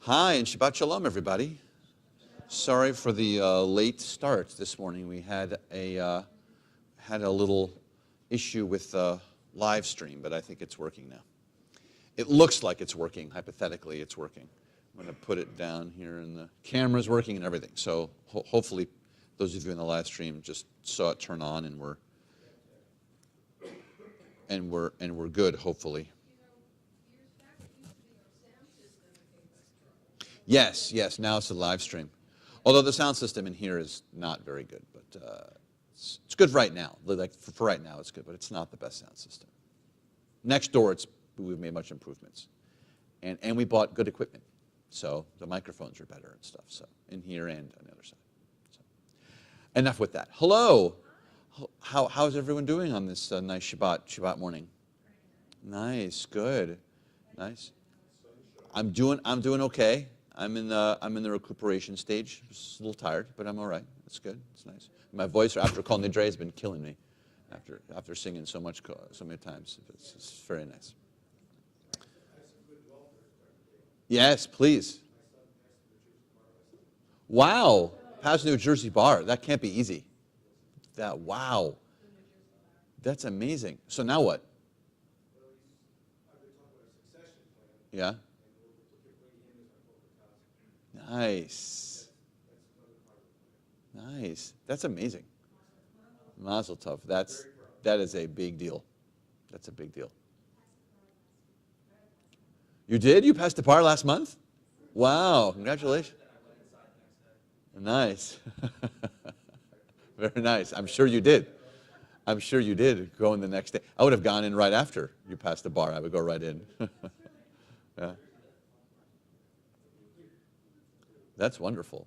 Hi, and Shabbat Shalom, everybody. Sorry for the late start this morning. We had a little issue with the live stream, but I think it's working now. It looks like it's working. Hypothetically, it's working. I'm going to put it down here, and the camera's working and everything. So hopefully, those of you in the live stream just saw it turn on, and we're good. Hopefully. Yes. Now it's a live stream. Although the sound system in here is not very good, but it's good right now. Like for right now, it's good, but it's not the best sound system. Next door, we've made much improvements, and we bought good equipment, so the microphones are better and stuff. So in here and on the other side. So, enough with that. Hello, how's everyone doing on this nice Shabbat morning? Nice, good, nice. I'm doing okay. I'm in the recuperation stage. Just a little tired, but I'm all right. It's good. It's nice. My voice after Kol Nidre has been killing me. After singing so many times, it's very nice. Yes, please. Wow, Pass New Jersey bar. That can't be easy. Wow, that's amazing. So now what? Yeah. Nice. That's amazing. Mazel tov. That is a big deal. That's a big deal. You did? You passed the bar last month? Wow! Congratulations. Nice. Very nice. I'm sure you did. Go in the next day. I would have gone in right after you passed the bar. I would go right in. Yeah. That's wonderful.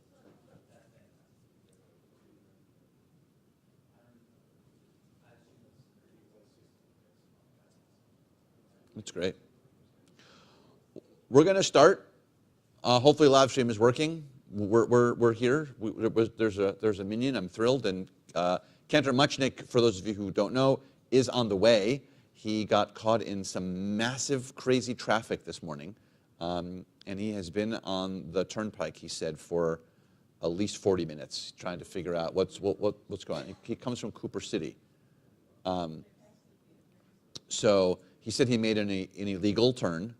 That's great. We're going to start. Hopefully, live stream is working. We're here. There's a minion. I'm thrilled. And Cantor Muchnick, for those of you who don't know, is on the way. He got caught in some massive, crazy traffic this morning. And he has been on the turnpike, he said, for at least 40 minutes, trying to figure out what's going on. He comes from Cooper City. So he said he made an illegal turn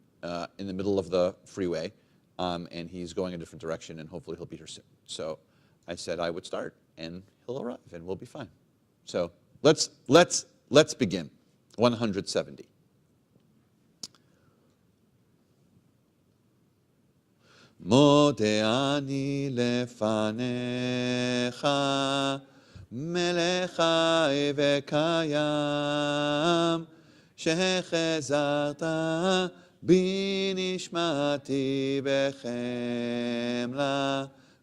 in the middle of the freeway, and he's going a different direction, and hopefully he'll be here soon. So I said I would start, and he'll arrive, and we'll be fine. So let's begin. 170. מודה אני לפניך, מלך חי וקיים, שהחזרת בי נשמתי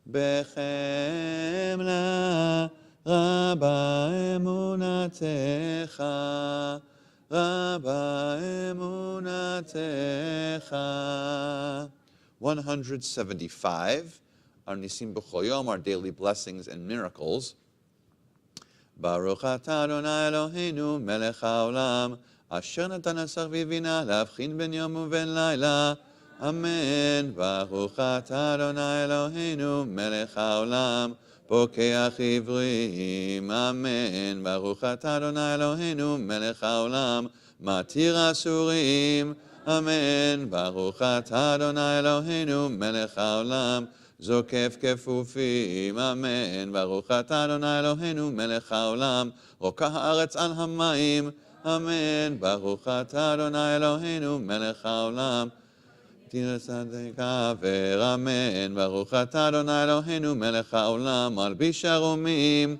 בחמלה, רבה אמונתך, רבה אמונתך. 175, our Nisim B'chol Yom, our daily blessings and miracles. Baruch atah Adonai Eloheinu melech haolam, asher natan asar v'bina להבחין בין יום ובין לילה. אמן. Baruch atah Adonai Eloheinu melech haolam, פוקח עברים. אמן. Baruch atah Adonai Eloheinu melech haolam, מתיר אסורים. אמן. ברוך אתה אדוני אלוהינו מלך העולם זוקף כפופים. אמן. ברוך אתה אדוני אלוהינו מלך העולם רוקה הארץ על המים. אמן. ברוך אתה אדוני אלוהינו מלך העולם תיר צדק עבר. אמן. ברוך אתה אדוני אלוהינו מלך העולם מלביש ערומים.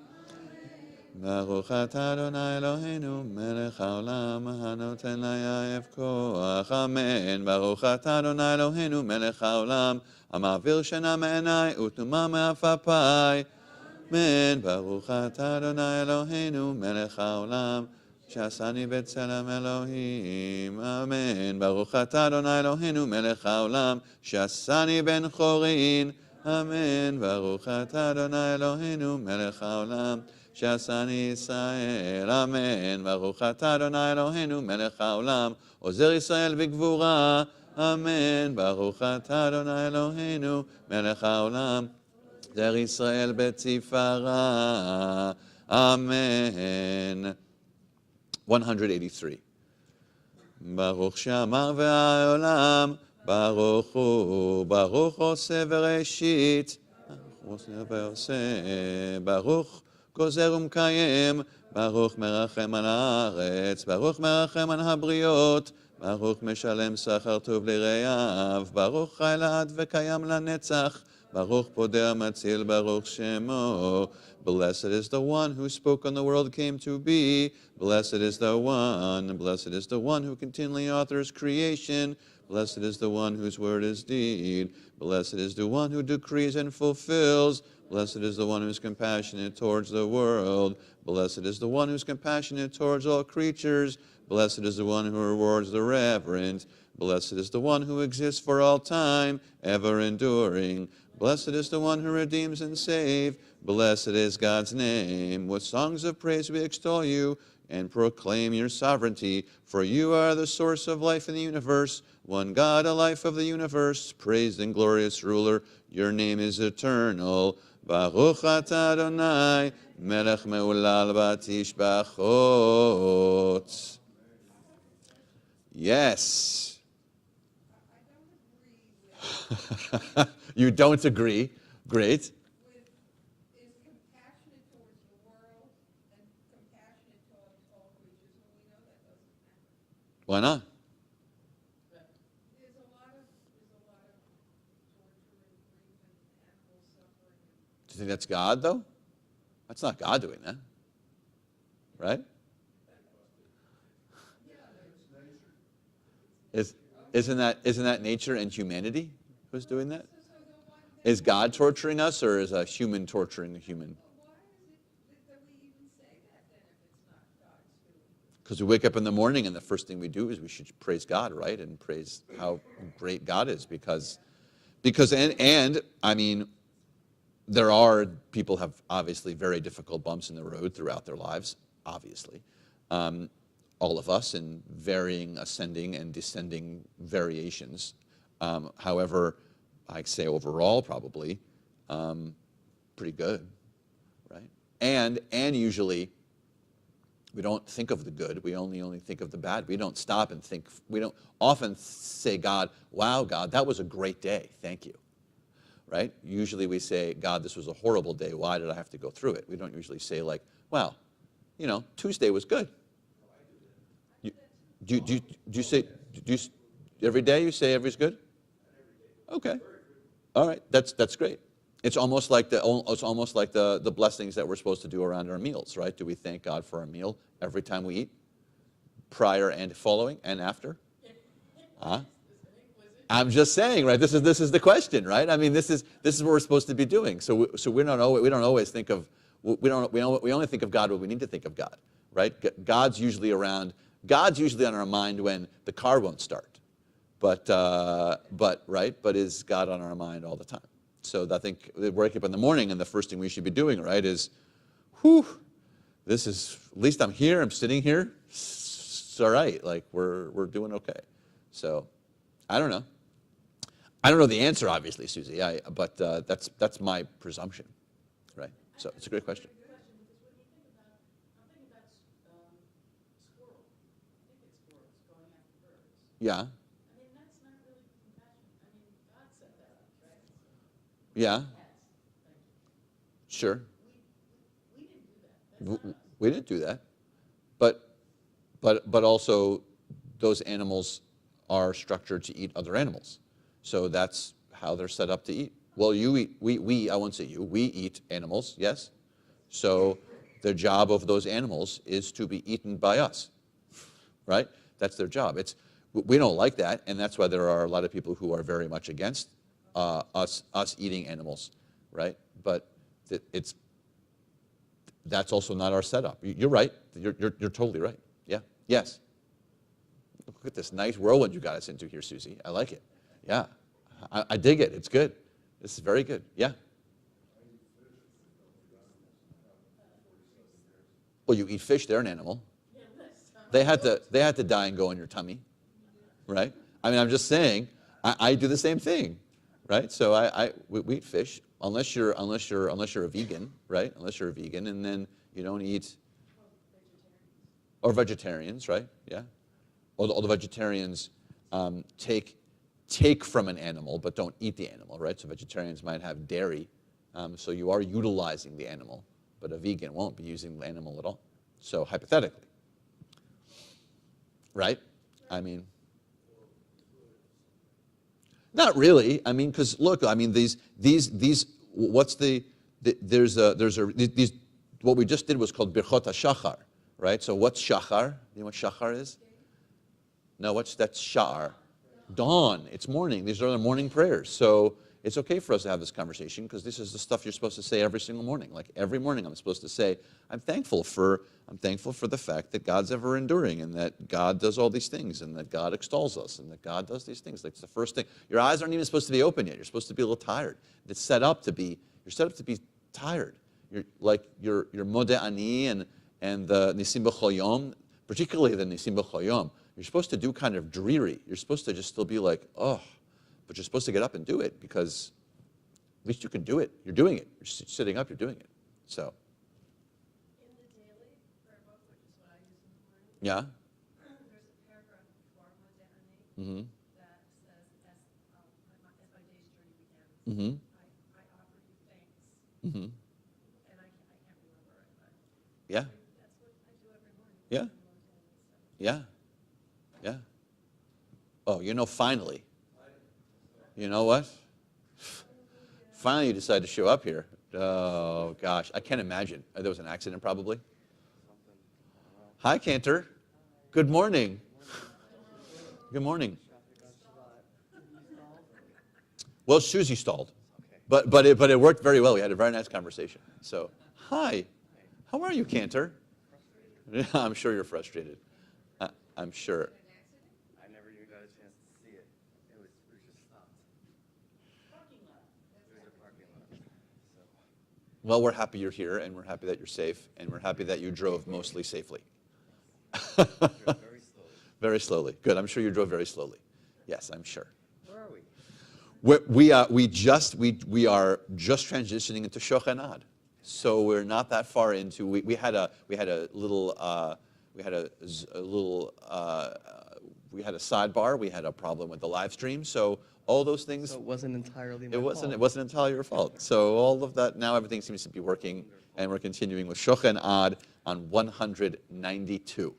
ברוך אתה אדוני אלוהינו מלך העולם הנותן לעייף כוח. אמן. ברוך אתה אדוני אלוהינו מלך העולם המעביר שינה מעיניי ותנומה מעפעפיי. אמן. ברוך אתה אדוני אלוהינו מלך העולם שעשני בצלם אלוהים. אמן. ברוך אתה אדוני אלוהינו מלך העולם שעשני בן חורין. אמן. ברוך אתה אדוני אלוהינו מלך העולם שעשני ישראל. אמן. ברוך אתה אדוני אלוהינו מלך העולם עוזר ישראל בגבורה. Amen. Baruch atah Adonai Eloheinu, melech haolam, zer Yisrael betzifara. Amen. 183. Baruch she'amar ve'haolam, Baruch hu, Baruch oseh v'reshit, Baruch gozer umkayem, Baruch merachem al haaretz, Baruch merachem al habriot, Baruch meshalem sachar tov lireyav, Baruch chai la'ad v'kayam lanetzach, Baruch podeh matzil, Baruch shemo. Blessed is the one who spoke and the world came to be. Blessed is the one who continually authors creation. Blessed is the one whose word is deed. Blessed is the one who decrees and fulfills. Blessed is the one who is compassionate towards the world. Blessed is the one who is compassionate towards all creatures. Blessed is the one who rewards the reverent. Blessed is the one who exists for all time, ever enduring. Blessed is the one who redeems and saves. Blessed is God's name. With songs of praise we extol you and proclaim your sovereignty, for you are the source of life in the universe. One God, a life of the universe, praised and glorious ruler, your name is eternal. Baruch atah Adonai, melech me'ulal batishbachot. Yes. You don't agree. Great. Is compassionate towards the world and compassionate towards all creatures, and we know that doesn't happen. Why not? There's a lot of torture and grief and animal suffering. Do you think that's God, though? That's not God doing that. Right? Isn't that nature and humanity who's doing that? Is God torturing us, or is a human torturing a human? Why is it that we even say that then if it's not God's doing? Because we wake up in the morning and the first thing we do is we should praise God, right? And praise how great God is, because I mean, people have obviously very difficult bumps in the road throughout their lives, obviously. All of us in varying ascending and descending variations. However, I'd say overall probably pretty good, right? And usually we don't think of the good. We only think of the bad. We don't stop and think. We don't often say, God, wow, God, that was a great day. Thank you, right? Usually we say, God, this was a horrible day. Why did I have to go through it? We don't usually say like, well, Tuesday was good. Do you say every day? You say every's good? Okay, all right. That's great. It's almost like the blessings that we're supposed to do around our meals, right? Do we thank God for our meal every time we eat, prior and following and after? Huh? I'm just saying, right? This is the question, right? I mean, this is what we're supposed to be doing. So we don't always think of we only think of God when we need to think of God, right? God's usually on our mind when the car won't start, but is God on our mind all the time? So I think waking up in the morning and the first thing we should be doing, right, is, this is, at least I'm here, I'm sitting here, it's all right, like we're doing okay. So I don't know the answer, obviously, Susie, but that's my presumption, right? So it's a great question. Yeah. I mean, that's not really compassion. I mean, God set that up, right? Yeah. Yes. Sure. We didn't do that. That's not us. We didn't do that, but also those animals are structured to eat other animals, so that's how they're set up to eat. Well, you eat. I won't say you. We eat animals, yes. So the job of those animals is to be eaten by us, right? That's their job. We don't like that, and that's why there are a lot of people who are very much against us eating animals, right? But that's also not our setup. You're right. You're totally right. Yeah. Yes. Look at this nice whirlwind you got us into here, Susie. I like it. Yeah. I dig it. It's good. This is very good. Yeah. Well, you eat fish. They're an animal. They had to die and go in your tummy. Right? I mean, I'm just saying, I do the same thing, right? So we eat fish unless you're a vegan, right? Unless you're a vegan, and then you don't eat. Or vegetarians, right? Yeah. All the vegetarians take from an animal, but don't eat the animal, right? So vegetarians might have dairy, so you are utilizing the animal, but a vegan won't be using the animal at all. So hypothetically, right? I mean, not really. I mean, because look, I mean, these what's these what we just did was called Birchot HaShachar, right? So what's Shachar? You know what Shachar is? No, that's Sha'ar. Dawn. It's morning. These are the morning prayers. So it's okay for us to have this conversation because this is the stuff you're supposed to say every single morning. Like every morning I'm supposed to say, I'm thankful for the fact that God's ever enduring and that God does all these things and that God extols us and that God does these things. That's the first thing. Your eyes aren't even supposed to be open yet. You're supposed to be a little tired. You're set up to be tired. You're Modeh Ani and the Nisim B'chol Yom, particularly the Nisim B'chol Yom. You're supposed to do kind of dreary. You're supposed to just still be like, oh, but you're supposed to get up and do it because at least you can do it. You're doing it. You're sitting up, you're doing it. So. In the daily prayer book, which is what I use in the morning, Yeah. There's a paragraph before Modeh Ani Mm-hmm. that says, as my day's journey begins, Mm-hmm. I offer you thanks. Mm-hmm. And I can't remember it, but Yeah. that's what I do every morning. Yeah. Yeah. Yeah. Oh, finally. You know what? Finally you decided to show up here. Oh, gosh. I can't imagine. There was an accident probably. Hi, Cantor. Good morning. Good morning. Well, Susie stalled. But it worked very well. We had a very nice conversation. So, hi. How are you, Cantor? I'm sure you're frustrated. I'm sure. I never even got a chance to see it. We just stopped. Parking lot. There's a parking lot. So. Well, we're happy you're here, and we're happy that you're safe, and we're happy that you drove mostly safely. Very slowly. Very slowly. Good. I'm sure you drove very slowly. Yes, I'm sure. Where are we? We are just transitioning into Shochanad, so we're not that far into. We had a sidebar. We had a problem with the live stream. So all those things. So it wasn't entirely my It fault. wasn't entirely your fault. So all of that, now everything seems to be working, and we're continuing with Shochanad on 192.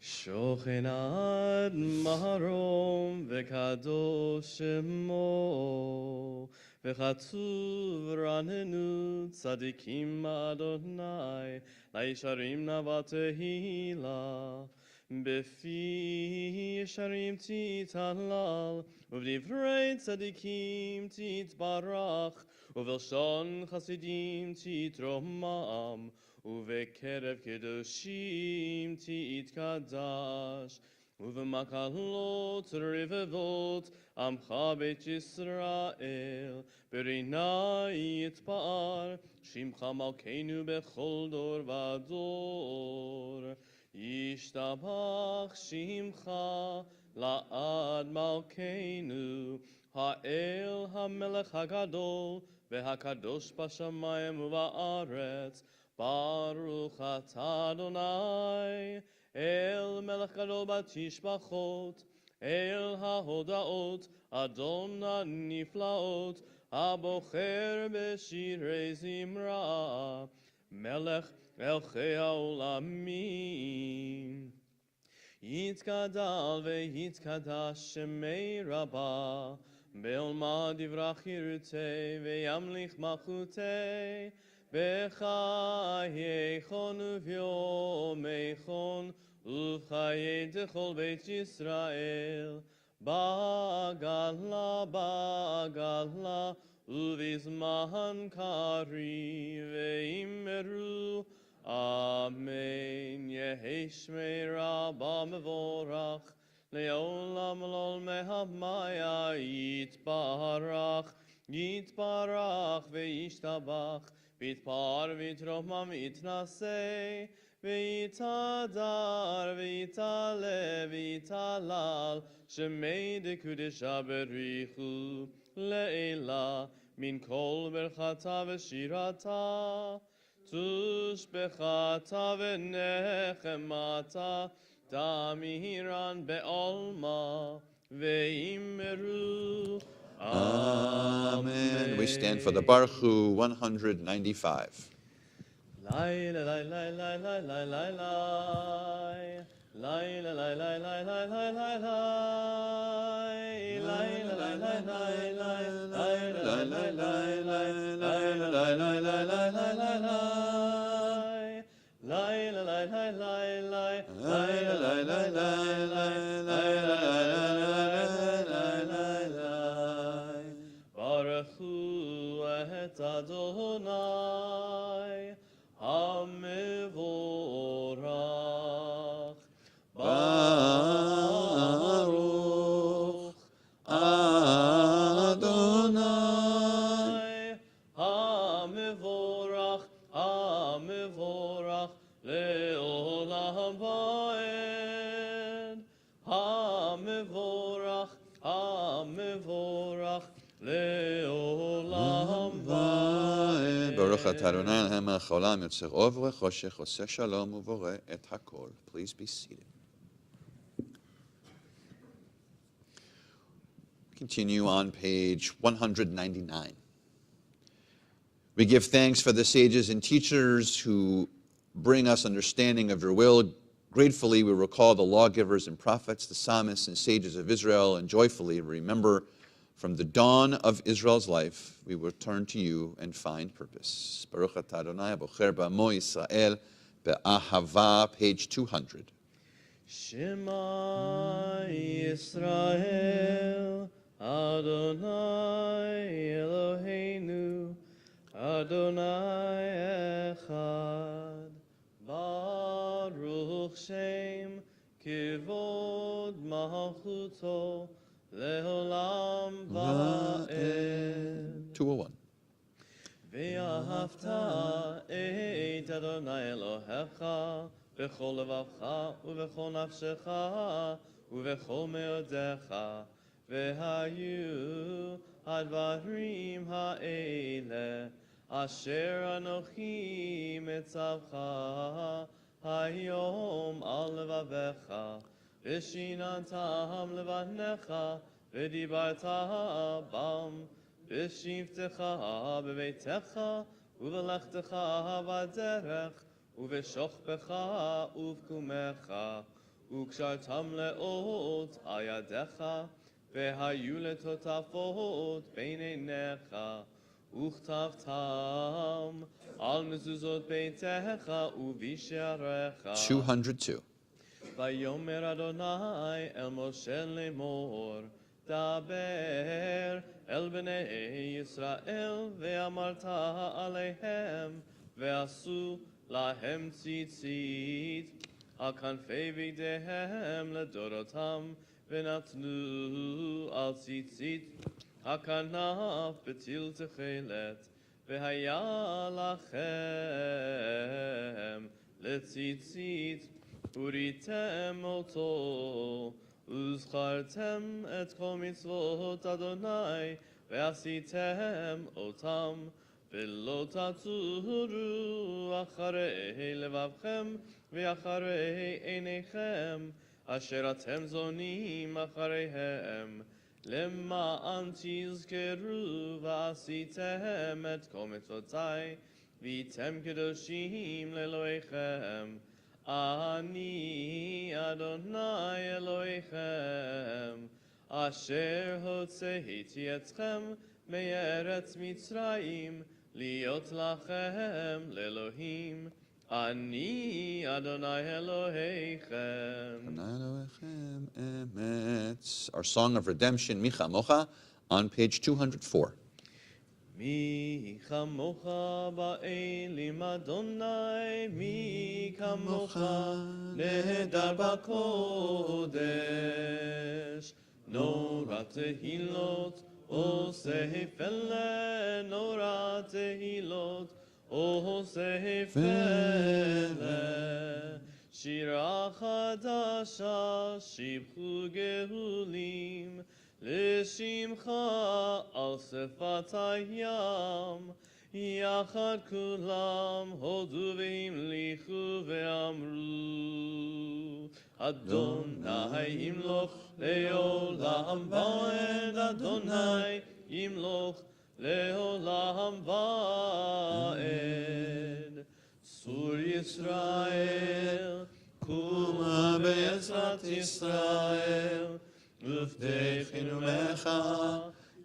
Shochanad maharom v'kadosh shemo v'chatzuv ranenu tzadikim Adonai la'isharim navatehila b'fi yesharim titalal uv'divrei tzadikim titbarach uv'elshon chasidim titromam ובקרב קדושים תתקדש, ובמקהלות רבבות עמך בית ישראל, ברינה יתפאר שמך מלכנו בכל דור ודור. ישתבח שמך לעד מלכנו, האל המלך הגדול והקדוש בשמיים ובארץ, Baruch atah Adonai, El melech gadol batishbachot, El hahodaot, Adon haniflaot, Abocher b'shirei zimra, Melech elchei haolamim. Yitkadal veyitkadash shemei rabba, Be'olma divrach yirutei ve'yamlich malchutei, בחייכון וביומייכון ובחיי דכל בית ישראל בגלה ובזמן קריב ואמרו אמן. יהי שמי רבה מבורך לעולם לא מהמיה יתברך וישתבח ויתפאר ויתרומם ויתנשא ויתהדר ויתעלה ויתהלל שמי דקודשה בריחו לעילה מן כל ברכתה ושירתה תושבחתה ונחמתה תמירן בעולמה ואמרו Amen. We stand for the Baruch Hu 195. Lai la lai lai lai lai lai lai lai la lai lai lai lai lai lai lai la lai lai lai lai lai la lai lai lai lai la lai lai lai lai lai lai lai la lai lai lai lai lai la lai lai lai lai lai la lai lai lai Baruch Hu et Adonai Hamevorach Baruch Adonai Hamevorach Hamevorach Leolam Vaed Hamevorach Hamevorach Leolam Vaed Baruch atah Adonai Eloheinu melech haolam yotzer or v'choshech oseh shalom uvoreh et hakol. Please be seated. Continue on page 199. We give thanks for the sages and teachers who bring us understanding of your will. Gratefully, we recall the lawgivers and prophets, the psalmists and sages of Israel, and joyfully remember from the dawn of Israel's life, we will turn to you and find purpose. Baruch atah Adonai bocher b'amo Yisrael be'ahava, page 200. Shema Yisrael Adonai Eloheinu Adonai Echad Baruch Shem Kivod Malchuto Leolam Vaed 201. ואהבת את אדוני אלוהיך בכל לבבך ובכל נפשך ובכל מאודיך והיו הדברים האלה אשר אנוכי מצווך היום על לבביך ושיננתם לבניך ודיברת בם בשבתך בביתך ובלכתך בדרך ובשוכבך ובקומך וקשרתם לאות על ידיך והיו לטוטפות בין עיניך וכתבתם על מזוזות ביתך ובשעריך 202. ויאמר אדוני אל משה לאמור דבר אל בני ישראל ואמרת עליהם ועשו להם ציצית על כנפי בגדיהם לדורותם ונתנו על ציצית הכנף בטיל תכלת והיה לכם לציצית וריתם אותו וזכרתם את כל מצוות אדוני ועשיתם אותם ולא תצורו אחרי לבבכם ואחרי עיניכם אשר אתם זונים אחריהם למען תזכרו ועשיתם את כל מצוותיי והייתם קדושים לאלוהיכם אני אדוני אלוהיכם אשר הוצאתי אתכם מארץ מצרים להיות לכם לאלוהים אני אדוני אלוהיכם. Our song of redemption, Mi Chamocha, on page 204. מי כמוך באלים אדוני, מי כמוך נהדר בקודש. נורא תהילות עושה פלא, נורא תהילות עושה פלא, שירה חדשה, שיבחו גאולים, לשמך על שפת הים, יחד כולם הודו והמליכו ואמרו, אדוני ימלוך לעולם ועד, אדוני ימלוך לעולם ועד. צור ישראל, קומה בעזרת ישראל, ופתחנו לך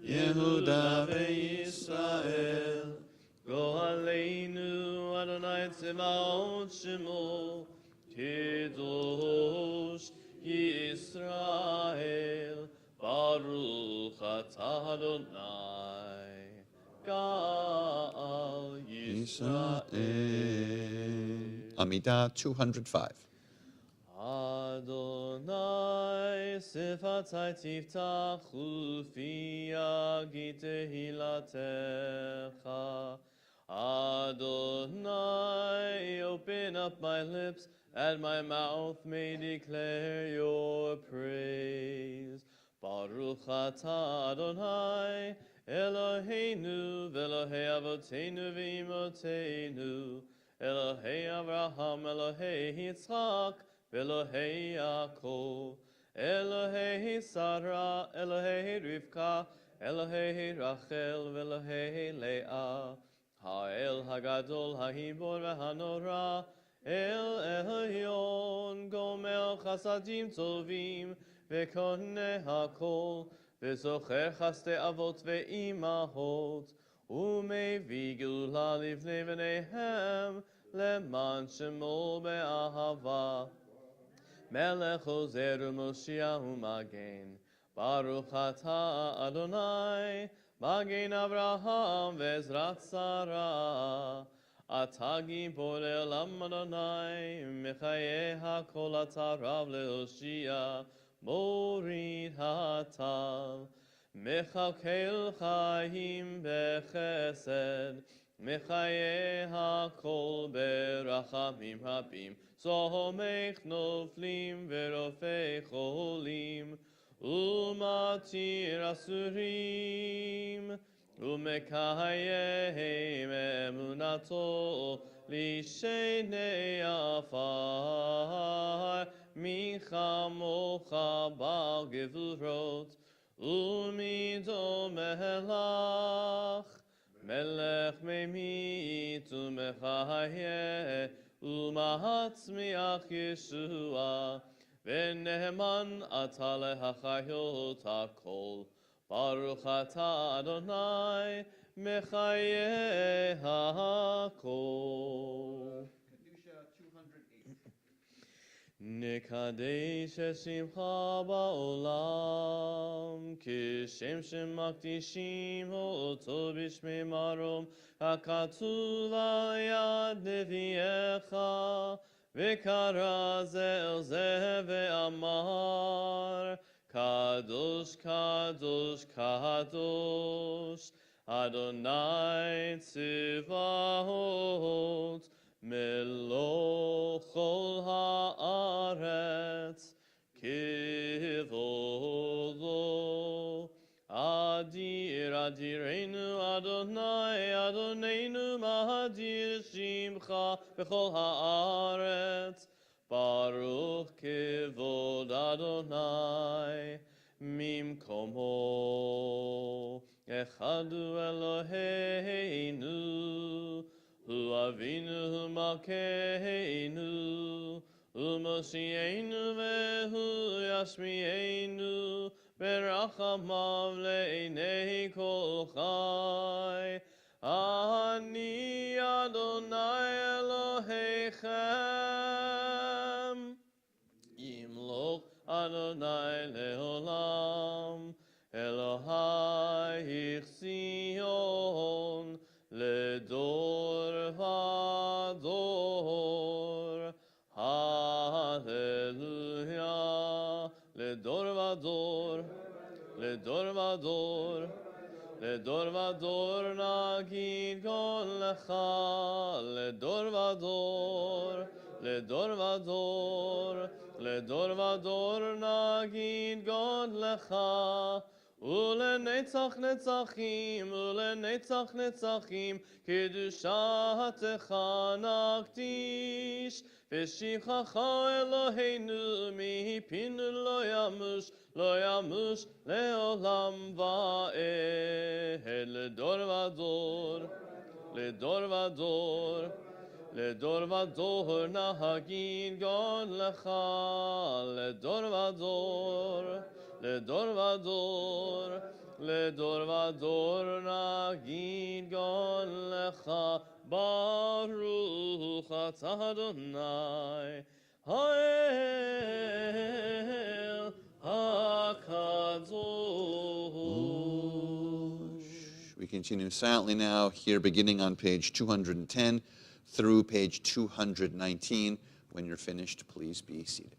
יהודה וישראל. גואלנו אדוני צבאות שמו, קדוש ישראל, ברוך אתה אדוני, גאל ישראל. Amidah 205. אדוני שפתי תפתח ופי יגיד תהילתך. Adonai, open up my lips, and my mouth may declare your praise. Baruch atah Adonai, Eloheinu, v'Elohei avoteinu v'imoteinu, Elohei Avraham, Elohei Yitzchak, v'Elohei Yaakov, Elohei Sarah, Elohei Rivka, Elohei Rachel, v'Elohei Leah. Ha'el hagadol ha'hibor v'hanora, El Elyon, gomel chasadim tovim, v'koneh hakol, v'zocher chaste avot ve'imahot, u'mevi gula livnei v'neihem, leman shemo be'ahava. Melech ozer u'moshiach u'magen, Baruch atah Adonai, Magen Avraham ve'ezrat Sarah, Ata gibor le'olam Adonai, Mechayeh hakol ata rav le'hoshia, Morid hatal, Mechakel chaim bechesed, Mechayeh hakol berachamim rabim, Somech noflim ve'rofei cholim, Umatir asurim, umekayem emunato, lishenei afar, michamocha bal gevurot, umido melach, melech memit umechayeh, umahatzmiach Yeshua, V'neheman ata lehachayot hakol, Baruch atah Adonai, mechayeh hakol. Kedusha 208. Nekadesh shimcha ba'olam, kishem shemakdishim oto b'shmei marom, hakatuv al yad neviecha, V'kara ze el ze ve'amar, Kadosh, Kadosh, Kadosh, Adonai tzivahot, Meloch kol haaretz, kivodo. Adir, Adirenu, Adonai, Adonenu, Mahadir Shimcha, Bechol Haaretz, Baruch Kevod Adonai, Mimkomo, Echadu Eloheinu, Hu Avinu, Hu Malkeinu, Hu Moshienu, Vehu Yashmienu, Berachamav le'enei kol chai, Ani Adonai Elohechem, Yimloch Adonai le'olam, Elohai Yichzion, Ledor vador, Hallelujah, Ledor vador, Ledor vador, לדור ודור נגיד גאון לך, לדור ודור, לדור ודור, לדור ודור נגיד גאון לך, ולנצח נצחים, ולנצח נצחים, קדושתך נקדיש, ושכחך אלוהינו מפינו לא ימוש לעולם ועד, לדור ודור, לדור ודור, לדור ודור נגיד גאון לך, לדור ודור, לדור ודור, לדור ודור נגיד גאון לך, ברוך אתה אדוני, האל הקדוש. We continue silently now, here beginning on page 210 through page 219. When you're finished, please be seated.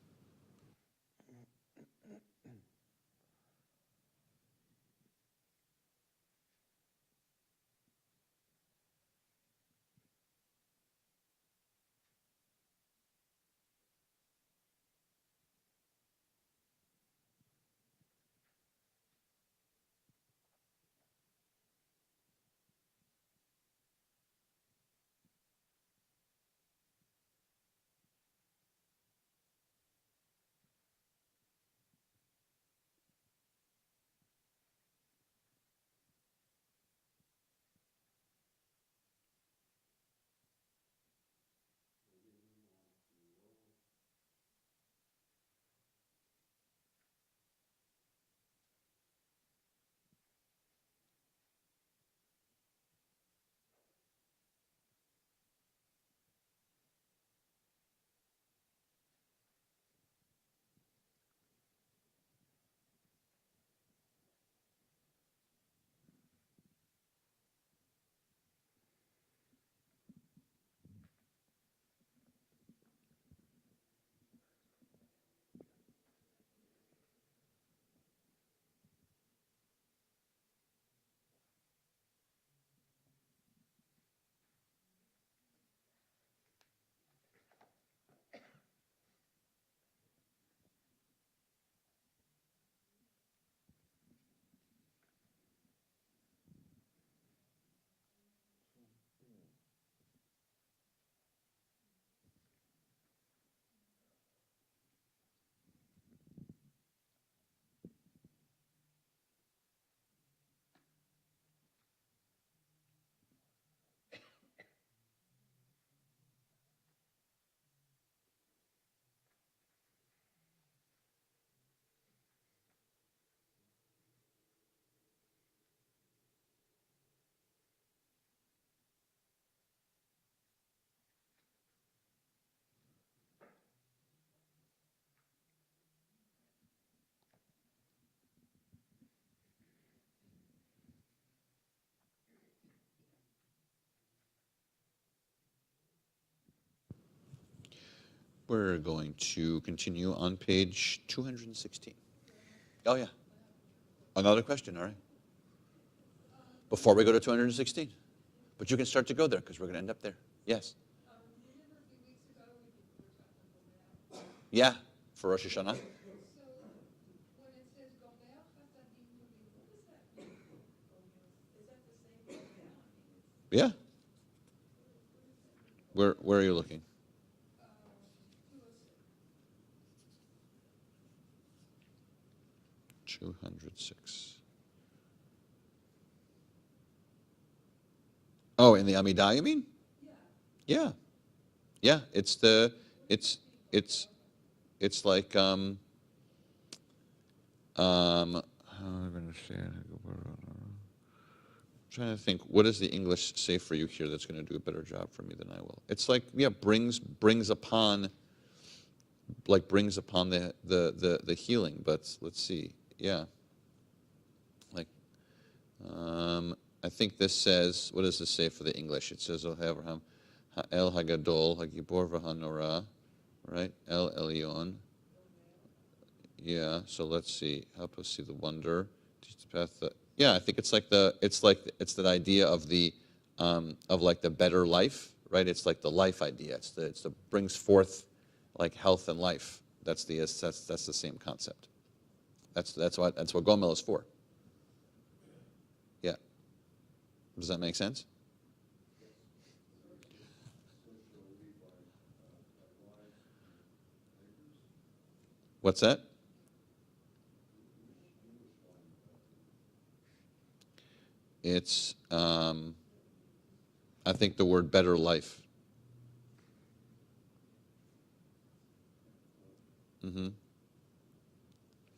We're going to continue on page 216. Oh, yeah. Another question, all right? Before we go to 216. But you can start to go there because we're going to end up there. Yes? Remember a few weeks ago we were talking about, Yeah, for Rosh Hashanah. so when it says Gomer Chatadim Tovim, what does that mean? Is that the same Gomer? Yeah. Where are you looking? 206. Oh, in the Amidah, you mean? Yeah. Yeah, it's like how am I going to say it? I'm trying to think, what does the English say for you here that's going to do a better job for me than I will? It's like, yeah, brings upon the healing, but let's see. Yeah. Like I think this says, what does this say for the English? It says, Oh Abraham, El Hagadol, Hagibor V'Hanora, right? El Elyon. Yeah, so let's see. Help us see the wonder. Teach the path Yeah, I think it's that idea of the like the better life, right? It's like the life idea. It's the brings forth like health and life. That's the same concept. That's what Gomel is for. Yeah. Does that make sense? What's that? It's, I think the word better life. It's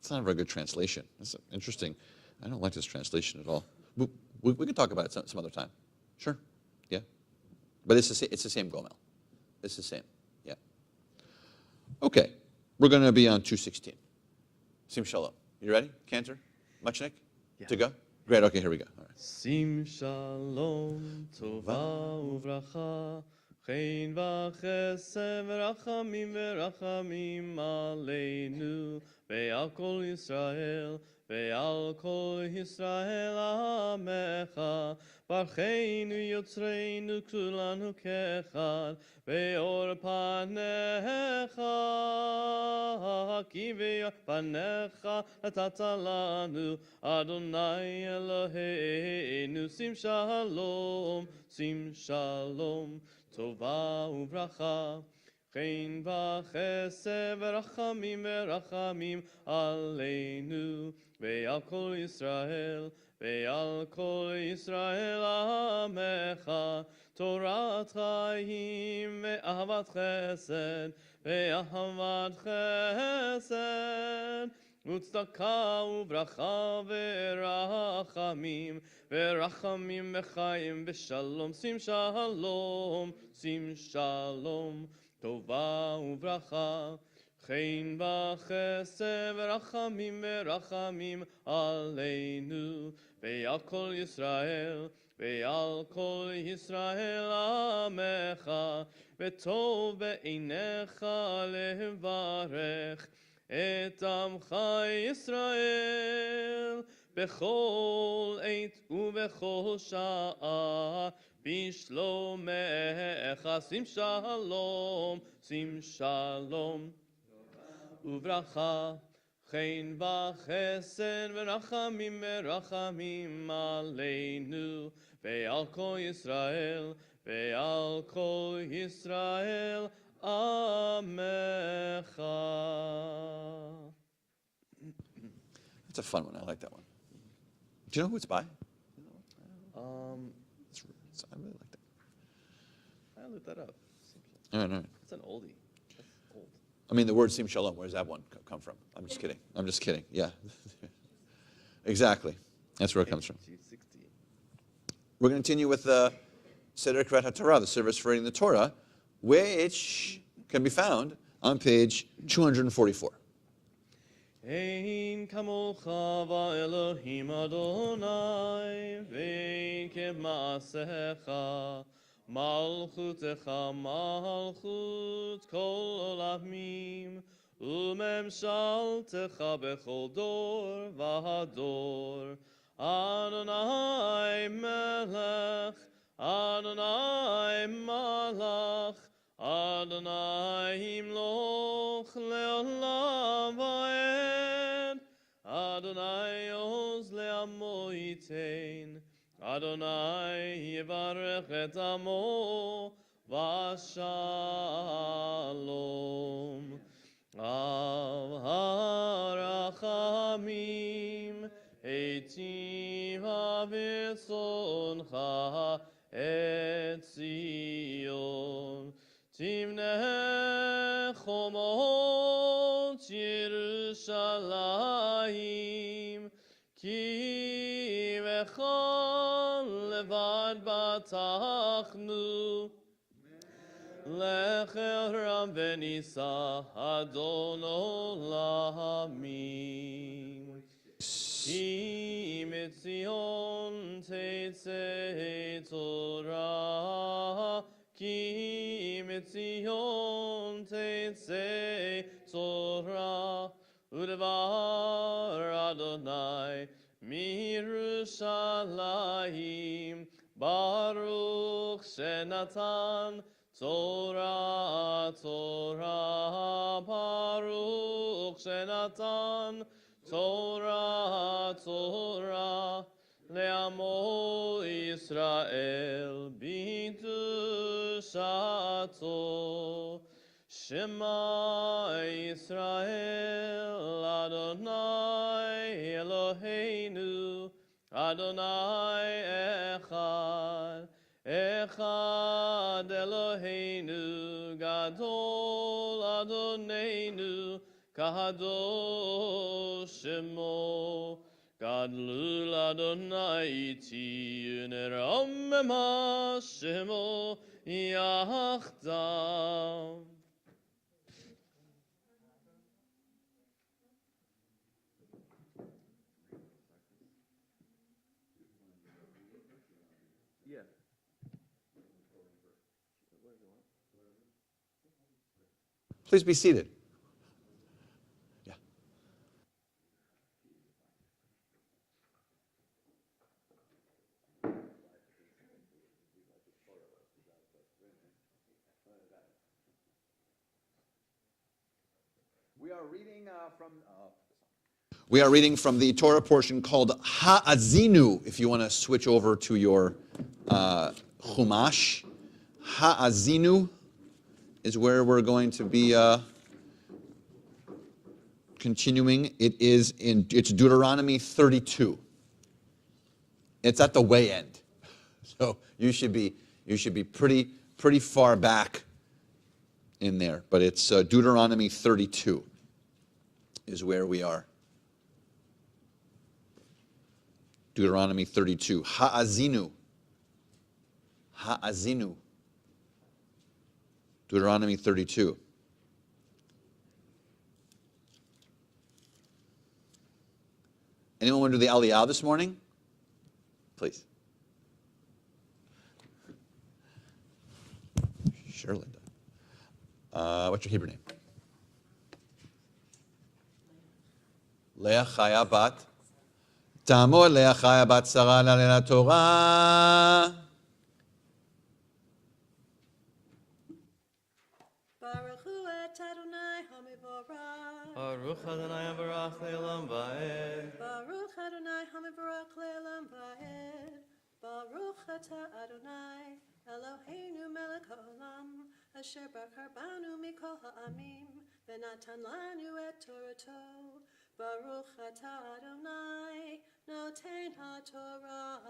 not a very good translation. That's interesting. I don't like this translation at all. We can talk about it some other time. Sure. Yeah. But it's the same Gomel. It's the same. Yeah. Okay. We're going to be on 216. Sim Shalom. You ready? Cantor? Muchnik? Yeah. To go? Great. Okay, here we go. All right. Sim shalom, tova uvracha, chen v'chesed v'rachamim v'rachamim aleinu, ve'al kol Yisrael, ve'al kol Yisrael amecha, barcheinu yotzreinu kulanu kechad, ve'or panecha, ki ve'or panecha natata lanu, Adonai Eloheinu, sim shalom, tova uvracha, chen v'chesed v'rachamim v'rachamim aleinu, ve'al kol Yisrael, ve'al kol Yisrael amecha, Torat chaim ve'ahavat chesed, ve'ahavat chesed, Utzedakah uvracha verachamim, verachamim v'chaim v'shalom, sim shalom, tova uvracha, chen v'chesed verachamim verachamim aleinu, ve'al kol Yisrael, ve'al kol Yisrael amecha, ve'tov be'einecha levarech, Et amcha Yisrael bechol eit ubechol sha'a bishlomecha, sim shalom uvracha, chen v'chesed v'rachamim v'rachamim aleinu, ve'al kol Yisrael, ve'al kol Yisrael amecha. That's a fun one. I like that one. Do you know who it's by? I really like that. I looked that up. All right. It's an oldie. That's old. I mean, the word Sim Shalom, where does that one come from? I'm just kidding. Yeah. Exactly. That's where it comes from. 260. We're going to continue with the Seder Krat HaTorah, the service for reading the Torah, which can be found on page 244. Ein kamocha va'elohim Adonai, ve'ein kema'asecha, malchutecha malchut kol olamim, u'memshaltecha bechol dor v'hador. Adonai melech, Adonai malach, Adonai himloch le'olam va'ed, Adonai oz le'amo yitein, Adonai yivarech et amo v'shalom. Av harachamim heitiv avitzoncha et Zion, Timneh chomot Yerushalayim, ki v'chol levad batachnu, lecher ram v'nisa Adon olamim. Ki mitzion tetzei Torah, Ki mitzion tetzei Torah, Udevar Adonai Mirushalayim, Baruch Shenatan, Torah, Torah, Baruch Shenatan, Torah, Torah, Le'amo Israel, B'dushato, Shema Israel, Adonai Eloheinu, Adonai Echad, Echad Eloheinu, Gadol Adonenu, Kadosh Shemo, Gadlul Adonai Iti, Neramema Shemo, Yachdav. Yeah. Please be seated. Yeah. We are reading from the Torah portion called Ha'azinu, if you want to switch over to your Chumash. Ha'azinu is where we're going to be continuing. It's Deuteronomy 32. It's at the way end. So you should be pretty far back in there. But it's Deuteronomy 32 is where we are. Deuteronomy 32. Ha'azinu. Ha'azinu. Deuteronomy 32. Anyone want to do the Aliyah this morning? Please. Sure, Linda. What's your Hebrew name? Leah Chaya Bat. Tamor Leah Chaya Bat Sarah Lalena Torah. Baruch Adonai Barach Le'olam Va'ed. Baruch Adonai Hamivarach Le'olam Va'ed. Baruch Ata Adonai Eloheinu Melech Haolam Asher Bakar Banu Mikol Ha'amim V'natan Lanu Et Torato. Baruch Ata Adonai Noten HaTorah.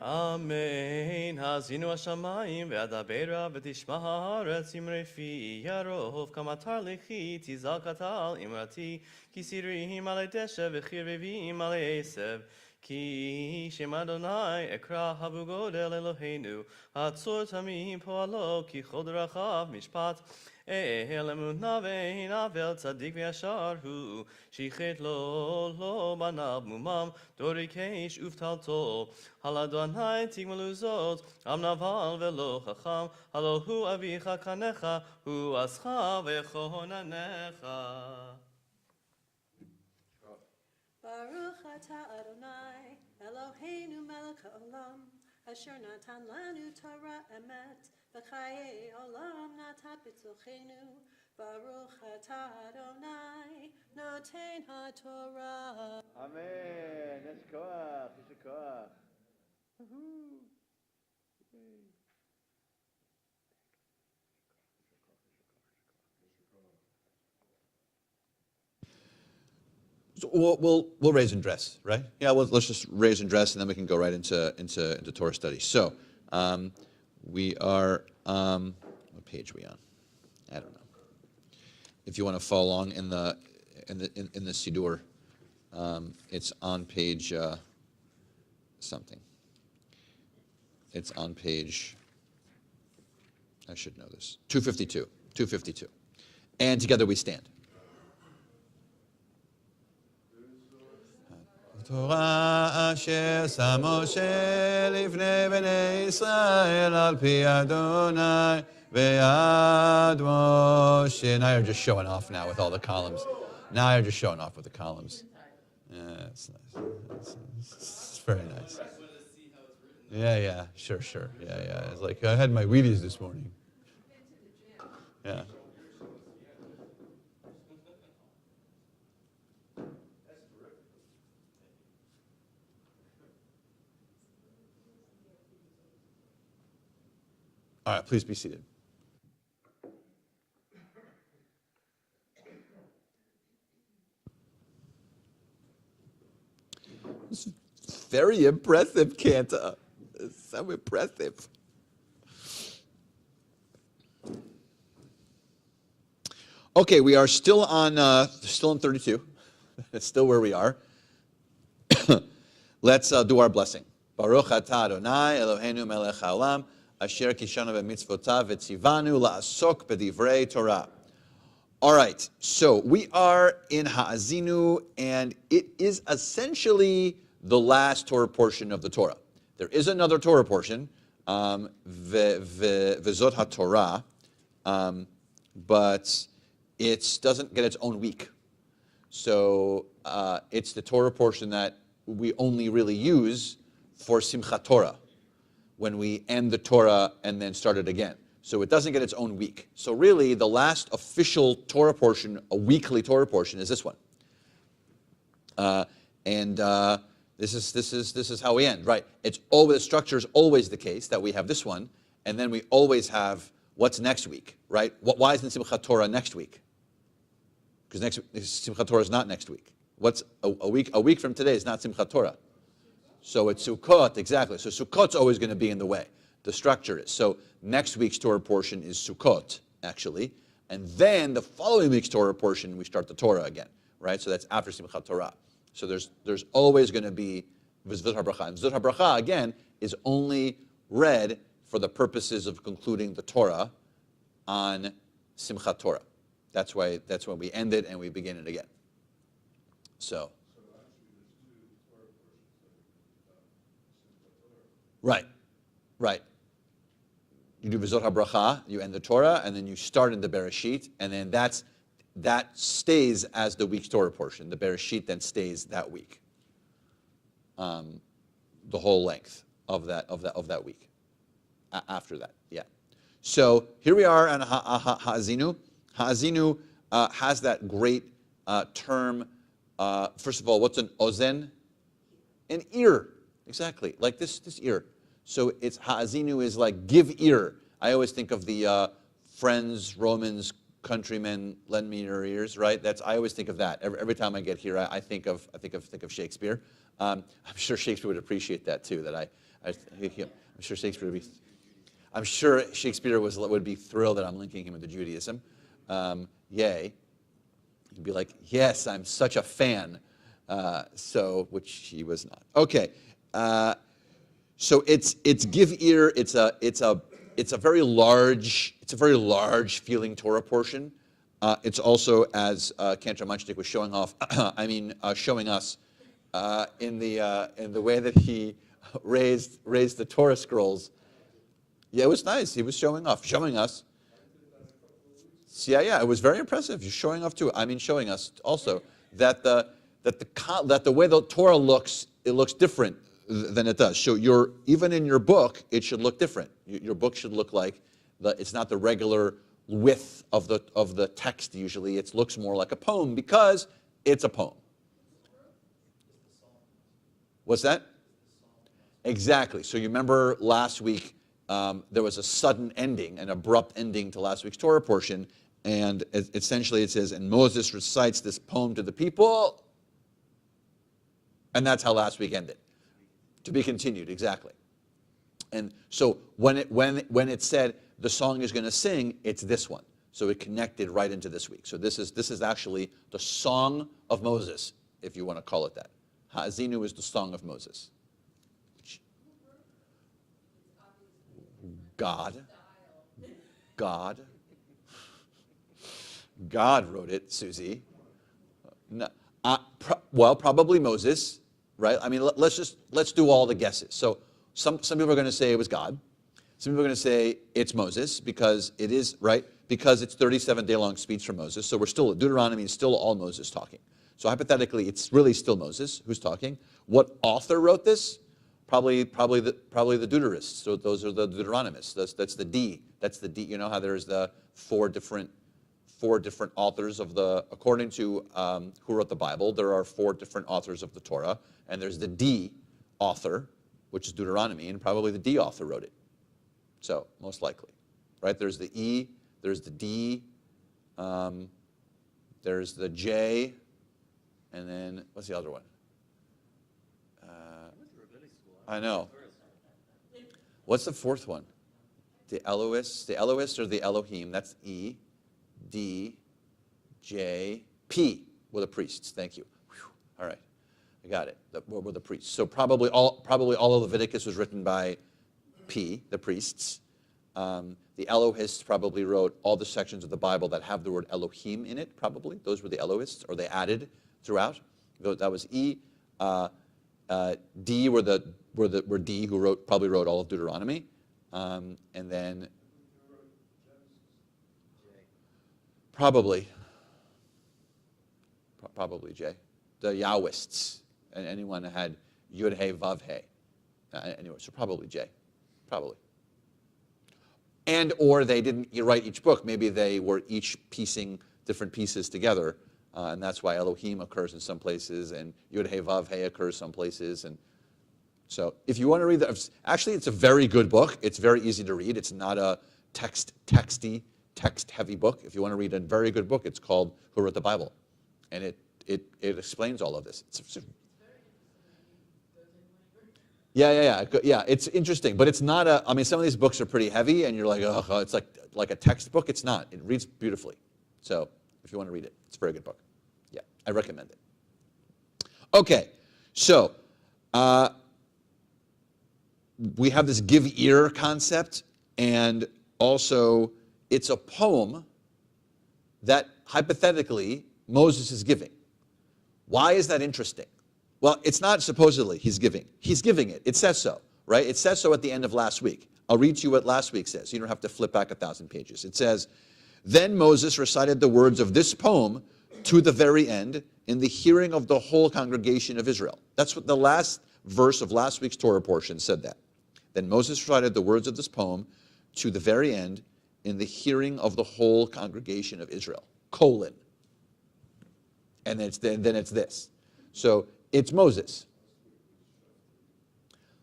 Amen. Hazinu hashamayim ve'adabera v'tishma haaretz imre fi yarov kamatar lechi tizal katal imrati kisirihim ale deshe v'chirvivim ale esev ki shem Adonai ekra havu godel Eloheinu hatzor tamim po'alo ki chod rachav mishpat Emunah ve'ein avel tzadik ve'yashar hu shichet lo banav mumam dorikesh uftalto hal Adonai tigmalu zot am naval ve'lo chacham halo hu avicha kanecha hu ascha ve'chonanecha. Baruch Ata Adonai Eloheinu Melech Haolam Asher natan lanu Torah emet v'chaye olam natat b'tzolchenu. Baruch Ata Adonai noten HaTorah. Amen. Yes, koach. Yes, koach. So we'll raise and dress, right? Yeah, let's just raise and dress, and then we can go right into Torah study. So we are what page are we on? I don't know. If you want to follow along in the Siddur, it's on page something. It's on page. I should know this. 252. 252. And together we stand. Torah asher sa Moshe lifnei bnei Yisrael al pi Adonai ve'ad Moshe. Now you're just showing off now with all the columns. Now you're just showing off with the columns. Yeah, it's nice. It's very nice. Yeah, sure. Yeah. It's like I had my Wheaties this morning. Yeah. All right, please be seated. It's very impressive, Kanta. It's so impressive. Okay, we are still on 32. That's still where we are. Let's do our blessing. Baruch atah Adonai Eloheinu melech haolam asher kishanu b'mitzvotav v'tzivanu la'asok b'divrei Torah. All right, so we are in Ha'azinu, and it is essentially the last Torah portion of the Torah. There is another Torah portion, V'zot HaTorah, but it doesn't get its own week. So it's the Torah portion that we only really use for Simchat Torah, when we end the Torah and then start it again. So it doesn't get its own week. So really, the last official Torah portion, a weekly Torah portion, is this one. This is how we end, right? It's always, the structure is always the case that we have this one, and then we always have what's next week, right? Why isn't Simchat Torah next week? Because Simchat Torah is not next week. What's a week from today is not Simchat Torah. So it's Sukkot, exactly. So Sukkot's always going to be in the way. The structure is. So next week's Torah portion is Sukkot, actually. And then the following week's Torah portion, we start the Torah again, right? So that's after Simchat Torah. So there's always going to be V'zvut HaBracha. And V'zvut HaBracha, again, is only read for the purposes of concluding the Torah on Simchat Torah. That's when we end it and we begin it again. So right. You do V'zot HaBracha, you end the Torah, and then you start in the Bereshit, and then that stays as the week's Torah portion. The Bereshit then stays that week, the whole length of that week. After that, yeah. So here we are on Ha'azinu. Ha'azinu has that great term. First of all, what's an ozen? An ear, exactly, like this ear. So it's Ha'azinu is like give ear. I always think of the friends, Romans, countrymen, lend me your ears, right? I always think of that. Every time I get here, I think of Shakespeare. I'm sure Shakespeare would appreciate that too. I'm sure Shakespeare would be thrilled that I'm linking him into Judaism. Yay. He'd be like, yes, I'm such a fan. Which he was not. Okay. So it's give ear. It's a very large feeling Torah portion. It's also, as Cantor Munchnick was showing off, showing us in the way that he raised the Torah scrolls. Yeah, it was nice. He was showing us. Yeah, it was very impressive. He's showing off too. Showing us also that the way the Torah looks, it looks different than it does. So even in your book, it should look different. Your book should look like it's not the regular width of the text usually. It looks more like a poem because it's a poem. What's that? Exactly. So you remember last week there was a sudden ending, an abrupt ending to last week's Torah portion, and essentially it says, and Moses recites this poem to the people, and that's how last week ended. To be continued, exactly. And so when it said the song is going to sing, it's this one. So it connected right into this week. So this is actually the Song of Moses, if you want to call it that. Ha'azinu is the Song of Moses. God wrote it, Susie. No, probably Moses. Right? Let's do all the guesses. So some people are going to say it was God. Some people are going to say it's Moses because it is, right? Because it's 37-day-long speech from Moses. So Deuteronomy is still all Moses talking. So hypothetically, it's really still Moses who's talking. What author wrote this? Probably the Deuterists. So those are the Deuteronomists. That's the D. That's the D. You know how there's the four different authors of the, according to who wrote the Bible, there are 4 different authors of the Torah, and there's the D author, which is Deuteronomy, and probably the D author wrote it. So most likely, right? There's the E, there's the D, there's the J, and then what's the other one? I know. What's the 4th one? The Elohists or the Elohim. That's E, D, J, P were the priests. Thank you. Whew. All right, I got it. Were the priests. So probably all of Leviticus was written by P, the priests. The Elohists probably wrote all the sections of the Bible that have the word Elohim in it. Probably those were the Elohists, or they added throughout. That was E. D were D who probably wrote all of Deuteronomy, and then probably J, the Yahwists, and anyone that had Yud He Vav He. Anyway, so probably J, probably. And or they didn't write each book. Maybe they were each piecing different pieces together, and that's why Elohim occurs in some places, and Yud He Vav He occurs some places, and so if you want to read that, actually it's a very good book. It's very easy to read. It's not a text-heavy book. If you want to read a very good book, it's called Who Wrote the Bible, and it explains all of this. Yeah. It's interesting, but it's not a. I mean, some of these books are pretty heavy, and you're like, oh, it's like a textbook. It's not. It reads beautifully. So if you want to read it, it's a very good book. Yeah, I recommend it. Okay, so. We have this give ear concept, and also it's a poem that hypothetically Moses is giving. Why is that interesting? Well, it's not supposedly he's giving. He's giving it. It says so, right? It says so at the end of last week. I'll read to you what last week says. You don't have to flip back 1,000 pages. It says, "Then Moses recited the words of this poem to the very end in the hearing of the whole congregation of Israel." That's what the last verse of last week's Torah portion said that. Then Moses recited the words of this poem to the very end in the hearing of the whole congregation of Israel, colon. And then it's this. So it's Moses.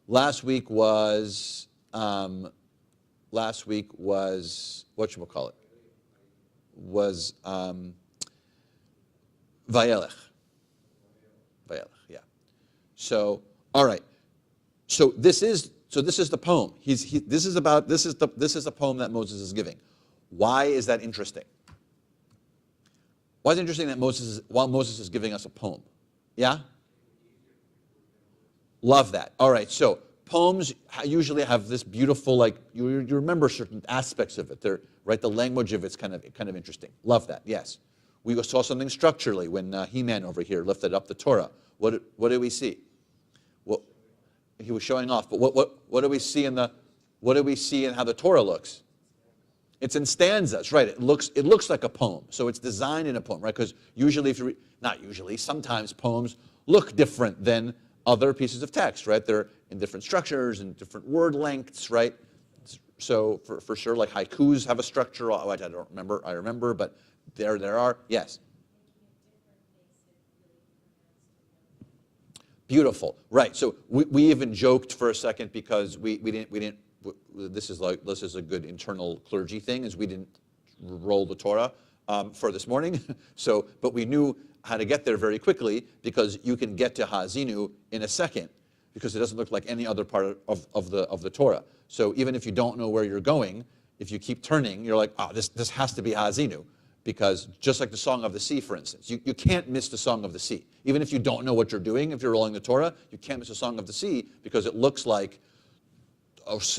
Last week was whatchamacallit? Was Vayelech. Vayelech, yeah. So, all right. So this is the poem. This is the poem that Moses is giving. Why is that interesting? Why is it interesting that while Moses is giving us a poem? Yeah? Love that. All right, so poems usually have this beautiful, like, you remember certain aspects of it. Right, the language of it's kind of interesting. Love that, yes. We saw something structurally when He-Man over here lifted up the Torah. What did we see? Well, he was showing off, but what do we see in how the Torah looks? It's in stanzas, right? It looks like a poem, so it's designed in a poem, right? Because usually, sometimes poems look different than other pieces of text, right? They're in different structures and different word lengths, right? So for sure, like haikus have a structure. I don't remember. I remember, but there are. Yes. Beautiful, right? So we even joked for a second because we didn't. This is a good internal clergy thing, is we didn't roll the Torah for this morning. So, but we knew how to get there very quickly because you can get to Ha'azinu in a second because it doesn't look like any other part of the Torah. So even if you don't know where you're going, if you keep turning, you're like, this has to be Ha'azinu. Because just like the Song of the Sea, for instance, you can't miss the Song of the Sea. Even if you don't know what you're doing, if you're rolling the Torah, you can't miss the Song of the Sea because it looks like, looks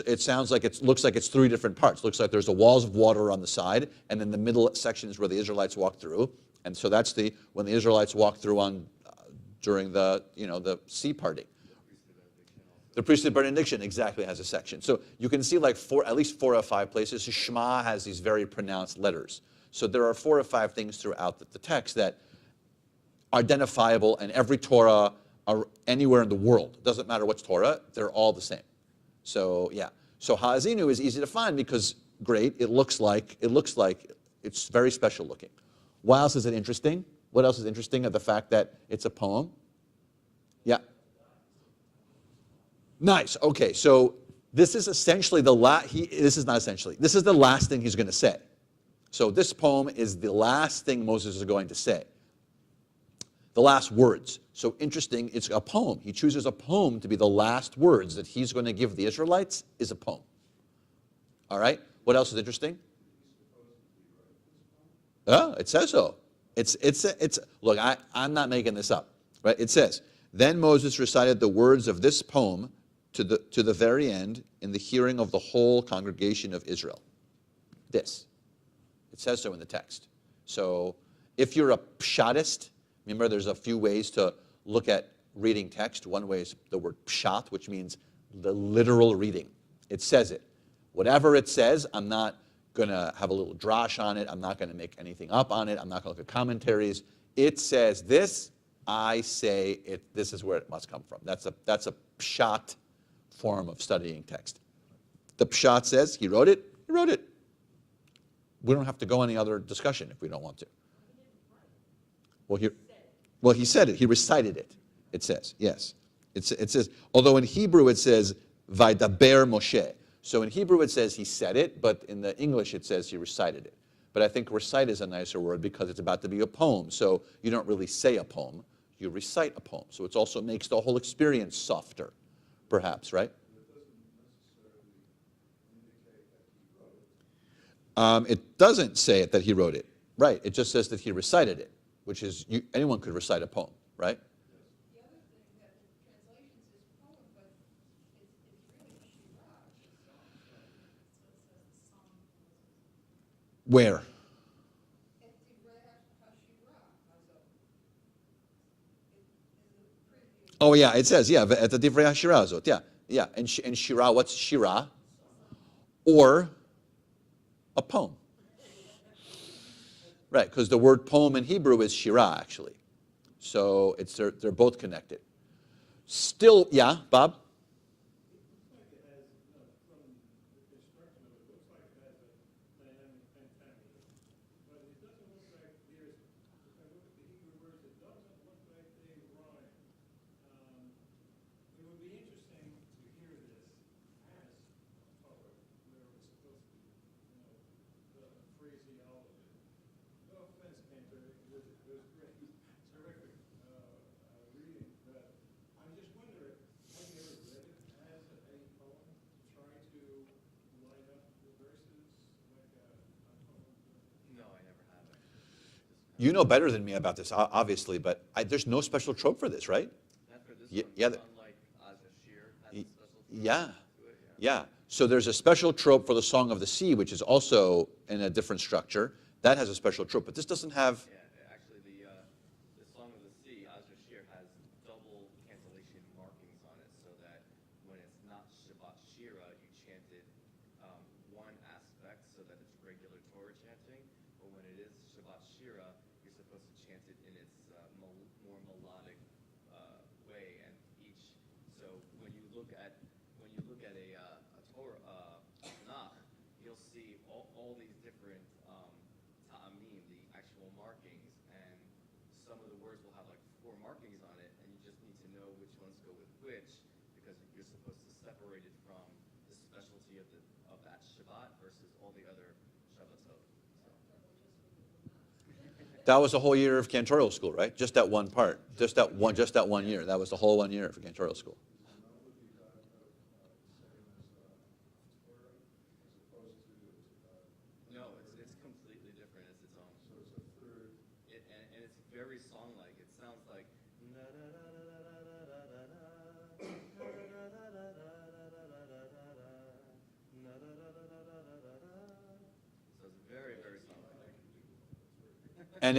like it's 3 different parts. It looks like there's the walls of water on the side, and then the middle section is where the Israelites walk through. And so that's when the Israelites walk through during the sea parting. The priestly benediction exactly has a section. So you can see like at least 4 or 5 places. Shema has these very pronounced letters. So there are 4 or 5 things throughout the text that identifiable, and every Torah anywhere in the world. It doesn't matter which Torah, they're all the same. So yeah. So Ha'azinu is easy to find because great, it looks like it's very special looking. Why else is it interesting? What else is interesting of the fact that it's a poem? Yeah. Nice. Okay, so this is essentially this is not essentially. This is the last thing he's going to say. So this poem is the last thing Moses is going to say. The last words. So interesting, it's a poem. He chooses a poem to be the last words that he's going to give the Israelites is a poem. All right? What else is interesting? Oh, it says so. Look, I'm not making this up. Right? It says, then Moses recited the words of this poem to the very end in the hearing of the whole congregation of Israel. This. It says so in the text. So if you're a pshatist, remember there's a few ways to look at reading text. One way is the word pshat, which means the literal reading. It says it. Whatever it says, I'm not going to have a little drash on it. I'm not going to make anything up on it. I'm not going to look at commentaries. It says this, I say it. This is where it must come from. That's a pshat form of studying text. The pshat says, he wrote it, he wrote it. We don't have to go any other discussion if we don't want to. Well, he said it. He recited it. It says, yes. It says, although in Hebrew it says, Vaydaber Moshe. So in Hebrew it says he said it, but in the English it says he recited it. But I think recite is a nicer word because it's about to be a poem. So you don't really say a poem, you recite a poem. So it also makes the whole experience softer, perhaps, right? It doesn't say it that he wrote it. Right, it just says that he recited it, which is, anyone could recite a poem, right? The other thing that the translation says poem, but it's really shirah. Where? Oh yeah, it says, yeah, at the divrei hashira azot, yeah. And shira, what's shira? Or a poem. Right, because the word poem in Hebrew is shira, actually. So they're both connected. Still, yeah, Bob? You know better than me about this, obviously, but there's no special trope for this, right? Yeah. Yeah. So there's a special trope for the Song of the Sea, which is also in a different structure. That has a special trope, but this doesn't have. Yeah, actually, the Song of the Sea, Shir, has double cancellation markings on it, so that when it's not Shabbat Shira, you chant it one aspect, so that it's regular Torah chanting. But when it is Shabbat Shira, you're supposed to chant it in its more melodic way. And so when you look at a Torah Tanakh, you'll see all these different ta'amim, the actual markings, and some of the words will have like 4 markings on it, and you just need to know which ones go with which, because you're supposed to separate it from the specialty of that Shabbat versus all the other Shabbatot. That was the whole year of cantorial school, right? Just that one part, just that one year. That was the whole 1 year of cantorial school. No, it's completely different. It's its own. So it's a third. And it's very song-like. It sounds like. So it's very, very song-like. And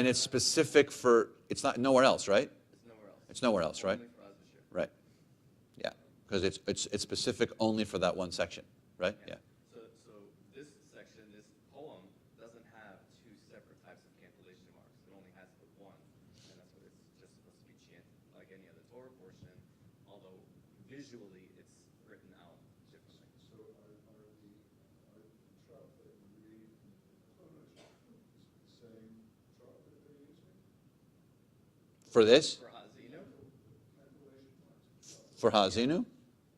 it's specific for, it's not nowhere else, right? It's nowhere else. It's nowhere else, right? Only for Azashir. Right. Yeah, because it's specific only for that one section, right? Yeah. So this section, this poem, doesn't have 2 separate types of cancellation marks. It only has the one. like any other Torah portion, although visually it's written out differently. So are the trout that we read in Torah the same trout that they're using? For this? For Hazinu, For Hazinu?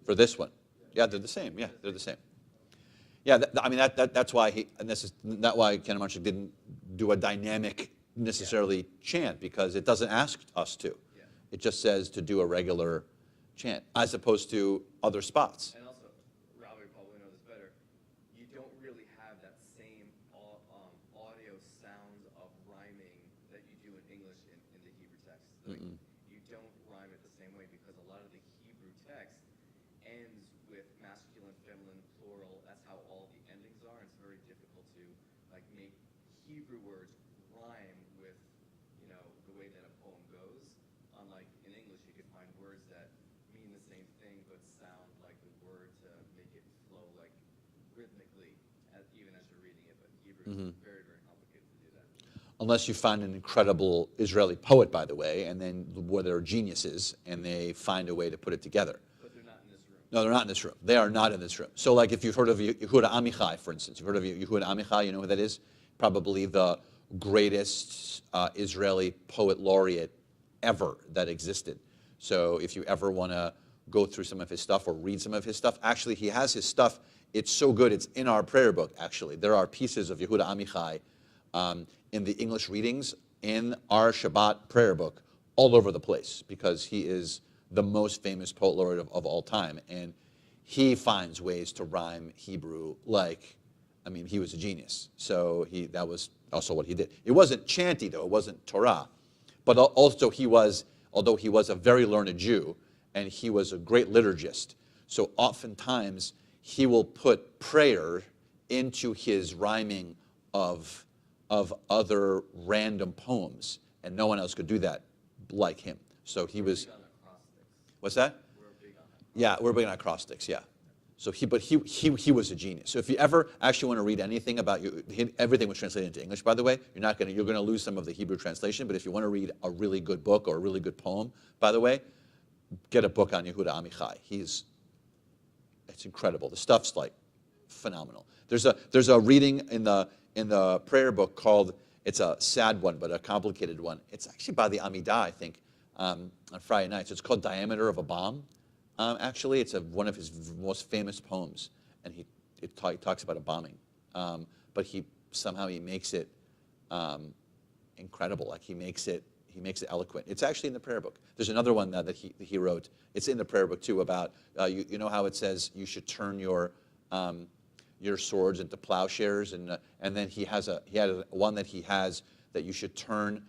For this one? Yeah, they're the same. Yeah, they're the same. Yeah, I mean that's why not why Ken Marshall didn't do a dynamic necessarily chant, because it doesn't ask us to. Yeah. It just says to do a regular chant, as opposed to other spots. and also, Rob, you probably know this better, you don't really have that same audio sounds of rhyming that you do in English in the Hebrew text. Like, you don't rhyme it the same way because a lot of the Hebrew text ends with masculine, feminine, plural. That's how all the endings are. It's very difficult to like make Hebrew words rhyme with, the way that a poem goes. Unlike in English, you can find words that mean the same thing but sound like the word to make it flow like rhythmically, even as you're reading it. But Hebrew is very, very complicated to do that. Unless you find an incredible Israeli poet, by the way, and then where they're geniuses, and they find a way to put it together. But they're not in this room. No, they're not in this room. They are not in this room. So like if you've heard of Yehuda Amichai, for instance, you've heard of Yehuda Amichai, you know who that is? Probably the greatest Israeli poet laureate ever that existed. So if you ever want to go through some of his stuff or read some of his stuff, actually he has his stuff. It's so good, it's in our prayer book, actually. There are pieces of Yehuda Amichai in the English readings in our Shabbat prayer book all over the place, because he is the most famous poet laureate of all time. And he finds ways to rhyme Hebrew he was a genius. So that was also what he did. It wasn't chanty, though. It wasn't Torah. But also although he was a very learned Jew, and he was a great liturgist, so oftentimes he will put prayer into his rhyming of other random poems, and no one else could do that like him. So he was. Big on acrostics. What's that? We're big on acrostics. Yeah, we're big on acrostics. Yeah. So he was a genius. So if you ever actually want to read anything about everything was translated into English, by the way. You're gonna lose some of the Hebrew translation. But if you want to read a really good book or a really good poem, by the way, get a book on Yehuda Amichai. It's incredible. The stuff's like phenomenal. There's a reading in the prayer book called, it's a sad one but a complicated one. It's actually by the Amidah, I think, on Friday nights. It's called Diameter of a Bomb. Actually, it's one of his most famous poems, and he talks about a bombing. But he makes it incredible. Like he makes it eloquent. It's actually in the prayer book. There's another one that he wrote. It's in the prayer book too, about you know how it says you should turn your swords into plowshares, and then he had one that he has that you should turn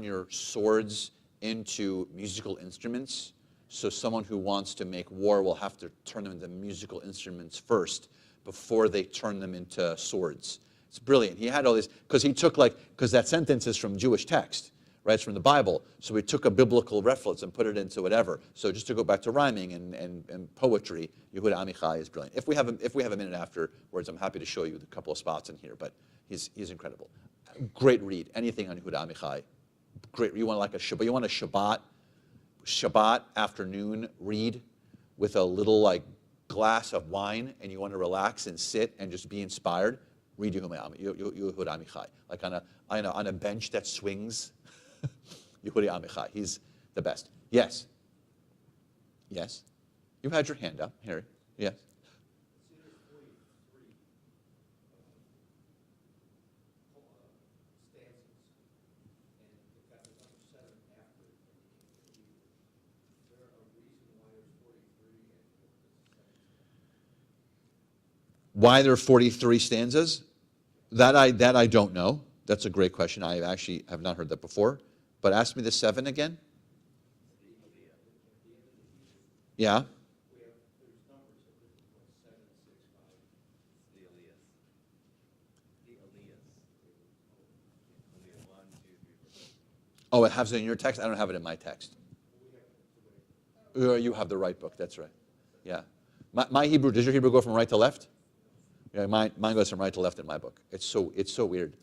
your swords into musical instruments. So someone who wants to make war will have to turn them into musical instruments first before they turn them into swords. It's brilliant. He had all this, because that sentence is from Jewish text, right? It's from the Bible. So he took a biblical reference and put it into whatever. So just to go back to rhyming and poetry, Yehuda Amichai is brilliant. If we have a minute afterwards, I'm happy to show you a couple of spots in here, but he's incredible. Great read. Anything on Yehuda Amichai. Great. You want a Shabbat afternoon read with a little glass of wine, and you want to relax and sit and just be inspired, read Yehuda Amichai. Like on a bench that swings, Yehuda Amichai. He's the best. Yes. Yes. You had your hand up, Harry. Yes. Why there are 43 stanzas? That I don't know. That's a great question. I actually have not heard that before. But ask me the 7 again. Yeah. Oh, it has it in your text? I don't have it in my text. You have the right book. That's right. Yeah. My Hebrew, does your Hebrew go from right to left? Yeah, mine goes from right to left in my book. It's so weird.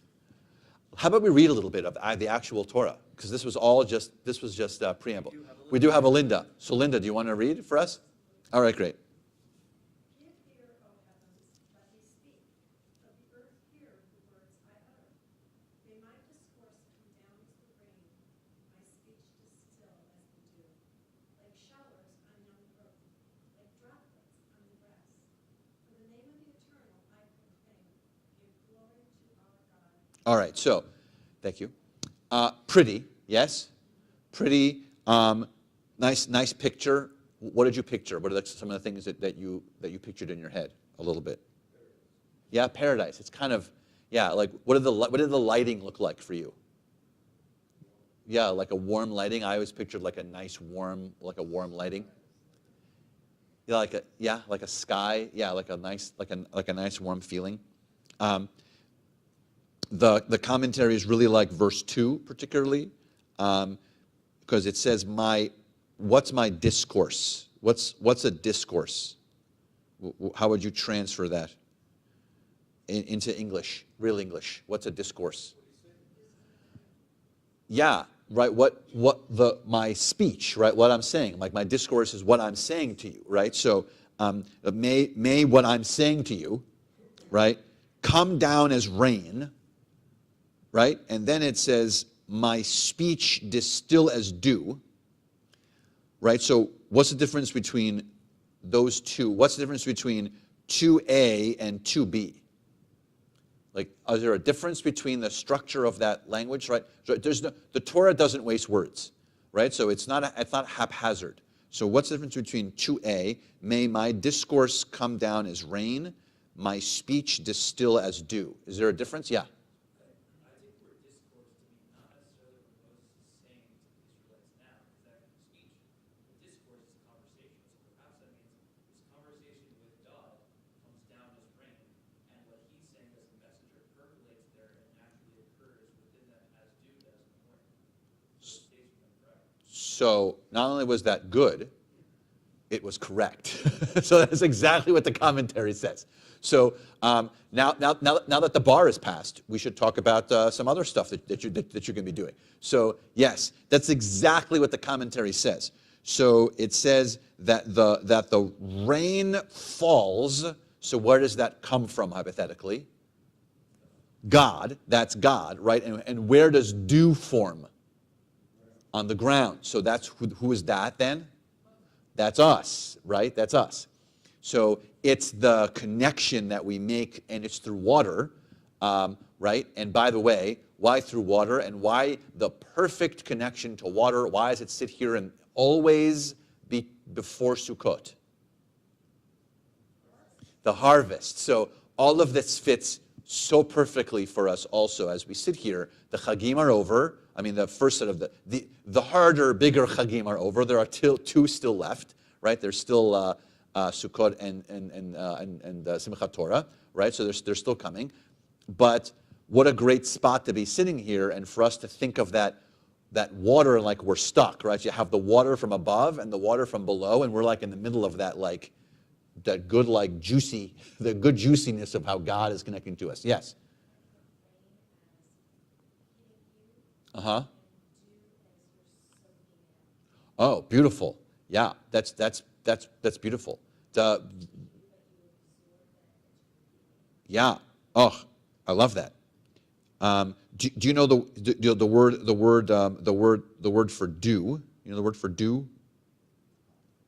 How about we read a little bit of the actual Torah? because this was just preamble. We do have a Linda. So Linda, do you want to read for us? All right, great. Give ear, O heavens, let me speak. Let the earth hear the words I utter. May my discourse come down as the rain, my speech distill as the dew, like showers on young growth, like droplets on the grass. For the name of the eternal I proclaim, give glory to our God. All right, so thank you. Pretty, yes, pretty. Nice picture. What did you picture? What are some of the things that you pictured in your head a little bit? Yeah, paradise. It's kind of, yeah, like what did the lighting look like for you? Yeah, like a warm lighting. I always pictured like a nice warm lighting. Yeah, like a sky. Yeah, like a nice warm feeling. The commentary is really like verse 2 particularly, because it says what's my discourse? What's a discourse? How would you transfer that into English, real English? What's a discourse? Yeah, right. My speech, right? What I'm saying, like my discourse is what I'm saying to you, right? So may what I'm saying to you, right, come down as rain, right? And then it says my speech distill as dew. Right, so what's the difference between those two? What's the difference between 2A and 2B? Like, is there a difference between the structure of that language, right? So the Torah doesn't waste words, right? So it's not haphazard. So what's the difference between 2A, may my discourse come down as rain, my speech distill as dew? Is there a difference? Yeah. So not only was that good, it was correct. So that's exactly what the commentary says. So now that the bar is passed, we should talk about some other stuff that you're going to be doing. So yes, that's exactly what the commentary says. So it says that the rain falls. So where does that come from hypothetically? God. That's God, right? And where does dew form? On the ground. So that's who is that then? That's us, right? That's us. So it's the connection that we make, and it's through water, right? And by the way, why through water, and why the perfect connection to water? Why does it sit here and always be before Sukkot? The harvest. So all of this fits so perfectly for us also as we sit here. The Chagim are over. I mean, the first set of the harder, bigger Chagim are over. There are two still left, right? There's still Sukkot and Simchat Torah, right? So they're still coming. But what a great spot to be sitting here and for us to think of that water like we're stuck, right? You have the water from above and the water from below, and we're like in the middle of that, like that good, like the good juiciness of how God is connecting to us. Yes. Uh-huh. Oh, beautiful. Yeah, that's beautiful. Yeah. Oh, I love that. Do you know the word for dew? You know the word for dew?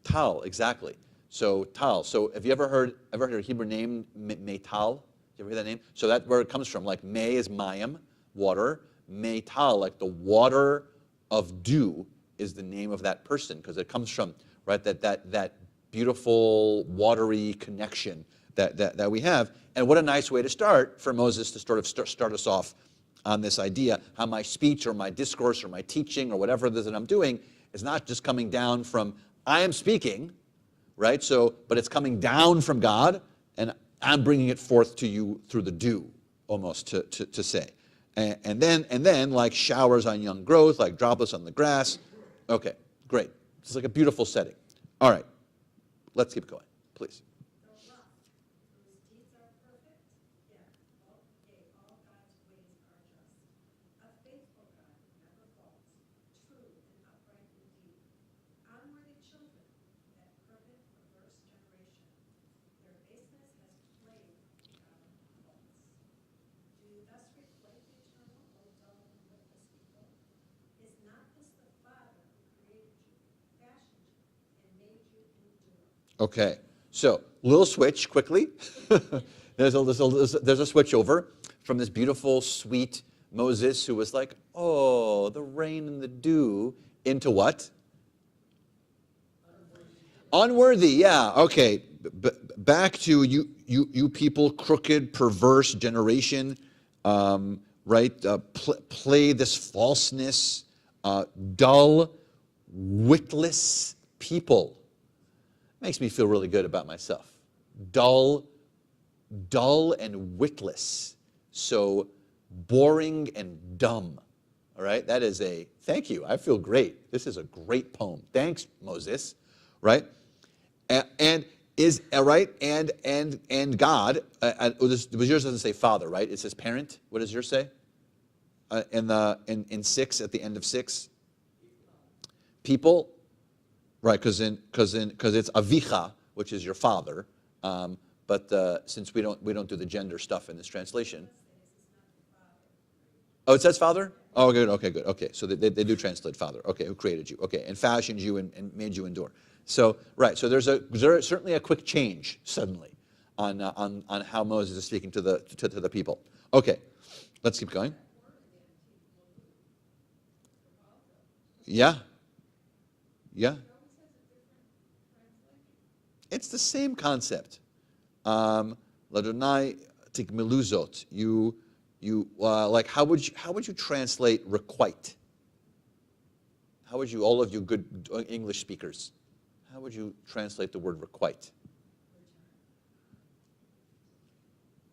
Tal, exactly. So tal. So have you ever heard a Hebrew name Metal? You ever hear that name? So that's where it comes from. Like me is mayim, water. Metal, like the water of dew, is the name of that person because it comes from, right, that beautiful watery connection that we have. And what a nice way to start for Moses to start us off on this idea, how my speech or my discourse or my teaching or whatever it is that I'm doing is not just coming down from I am speaking, right? So, but it's coming down from God, and I'm bringing it forth to you through the dew, almost to say. And then like showers on young growth, like droplets on the grass. Okay, great. It's like a beautiful setting. All right, let's keep going, please. The rock, whose deeds are perfect, all God's ways are just. A faithful God who never faults, Okay, so little switch quickly. there's a switch over from this beautiful, sweet Moses who was like, oh, the rain and the dew, into what? Unworthy, yeah. Okay, back to you people, crooked, perverse generation, right? Play this falseness, dull, witless people. Makes me feel really good about myself. Dull and witless. So boring and dumb. All right, that is thank you. I feel great. This is a great poem. Thanks, Moses. Right, and is right, and God. Yours doesn't say father, right? It says parent. What does yours say? In 6 at the end of 6. People, right? Because it's avicha, which is your father. But since we don't do the gender stuff in this translation. Oh, it says father? Oh, good. Okay, good. Okay, so they do translate father. Okay, who created you? Okay, and fashioned you and made you endure. So right. So there's certainly a quick change suddenly on how Moses is speaking to the people. Okay, let's keep going. Yeah. It's the same concept. Ladonai tikmeluzot. You like how would you translate requite? How would you, all of you good English speakers, how would you translate the word requite?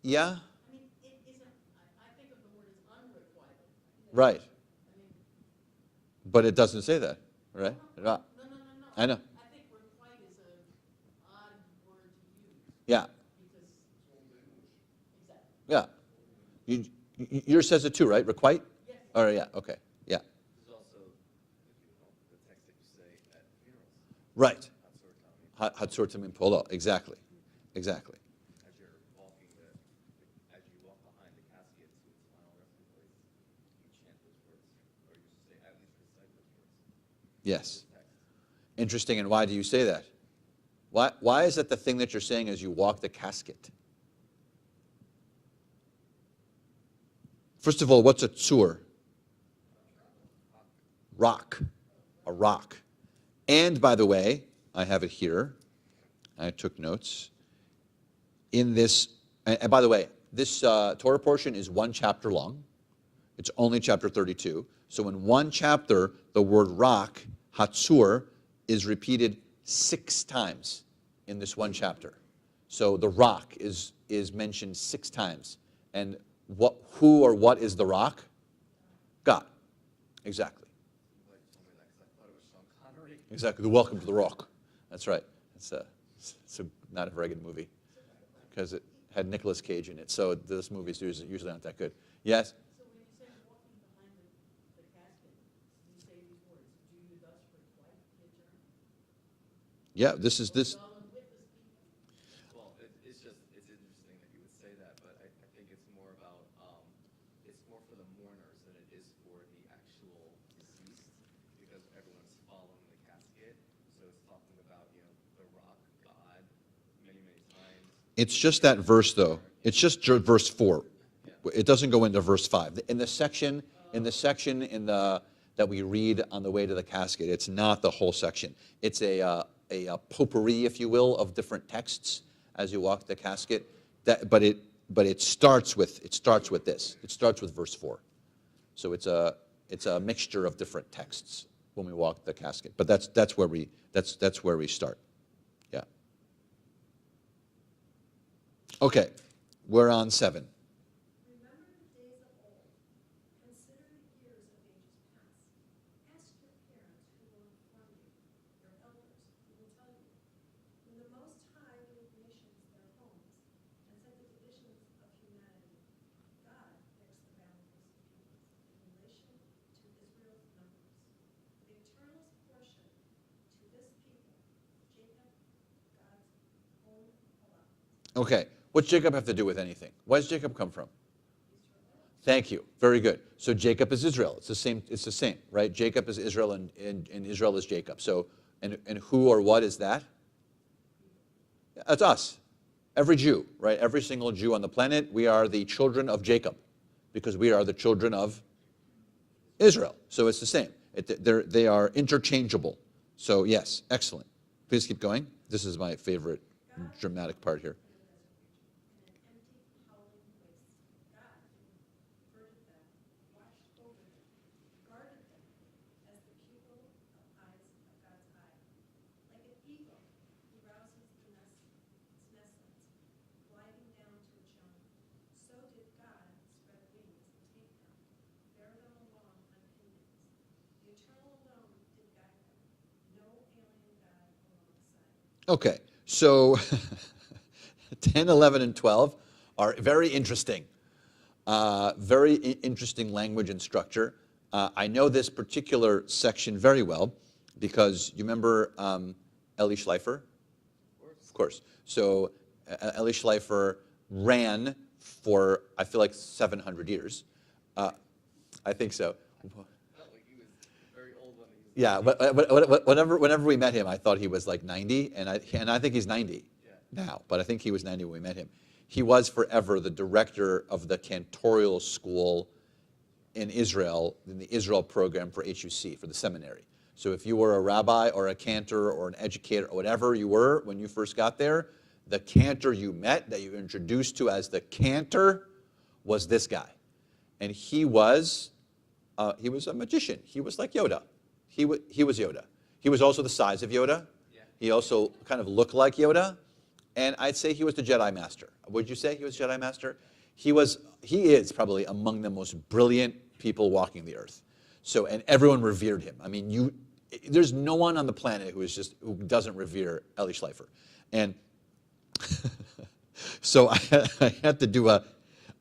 Yeah? I mean, it isn't, I think of the word as unrequited. Right. But it doesn't say that, right? No. I know. I think requite is an odd word to use. Yeah. Because, exactly. Yeah. Yours says it too, right? Requite? Yes. Oh, yeah. Okay. Yeah. There's also the text that you say at funerals. Right. Hatzor Hatzor Tamim Polo. Exactly. Exactly. As you're walking as you walk behind the casket to its final resting place, you chant those words, or you say at least recite those words. Yes. Interesting. And why do you say that? Why is that the thing that you're saying as you walk the casket? First of all, what's a tzur? Rock. A rock. And by the way, I have it here. I took notes. In this, and by the way, this Torah portion is 1 chapter long. It's only chapter 32. So in 1 chapter, the word rock, hatzur, is repeated 6 times in this 1 chapter. So the rock is mentioned 6 times. And who or what is the rock? God. Exactly. Exactly. The Welcome to the Rock. That's right. It's not a very good movie because it had Nicolas Cage in it. So those movies usually aren't that good. Yes? So when you say walking behind the casket, you say these words, do you thus requite the eternal? Yeah, this is this. Well, it's interesting that you would say that, but I think it's more about, it's more for the mourners than it is for the actual deceased, because everyone's following the casket. So it's talking about, the rock, God, many, many times. It's just that verse, though. It's just verse 4. It doesn't go into verse 5. In the section that we read on the way to the casket, it's not the whole section. It's a potpourri, if you will, of different texts as you walk the casket. But it starts with this. It starts with verse 4. So it's a mixture of different texts when we walk the casket. But that's where we start. Yeah. Okay, we're on 7. Remember the days of old. Consider the years of ages past. Ask your parents who will inform you, your elders who will tell you. When the Most High gave nations their homes and set the divisions of humanity, God fixed the boundaries of peoples in relation to Israel's numbers. The eternal's portion to this people, Jacob, God's own allotment. Okay, what's Jacob have to do with anything? Where does Jacob come from? Thank you. Very good. So Jacob is Israel. It's the same, right? Jacob is Israel and Israel is Jacob. So and who or what is that? That's us. Every Jew, right? Every single Jew on the planet, we are the children of Jacob because we are the children of Israel. So it's the same. They are interchangeable. So yes, excellent. Please keep going. This is my favorite dramatic part here. In an empty, howling waste, God girded them, watched over them, guarded them as the pupil of eyes of God's eye. Like an eagle, he rouses its nestlings, gliding down to its young. So did God spread wings and take them, bear them along on pinions. The Eternal alone did guide them, no alien God alongside. Okay, so 10, 11, and 12 are very interesting. Very interesting language and structure. I know this particular section very well because you remember Eli Schleifer? Of course. So Eli Schleifer ran for, I feel like, 700 years. I think so. Felt like he was very old when he was. Yeah, but whenever we met him, I thought he was like 90, and I think he's 90 now, but I think he was 90 when we met him. He was forever the director of the cantorial school in Israel, in the Israel program for HUC, for the seminary. So if you were a rabbi or a cantor or an educator or whatever you were when you first got there, the cantor you met, that you were introduced to as the cantor, was this guy. And he was a magician. He was like Yoda. He was Yoda. He was also the size of Yoda. Yeah. He also kind of looked like Yoda. And I'd say he was the Jedi Master. Would you say he was Jedi Master? He is probably among the most brilliant people walking the earth. So, and everyone revered him. I mean, there's no one on the planet who doesn't revere Eli Schleifer. And so I had to do a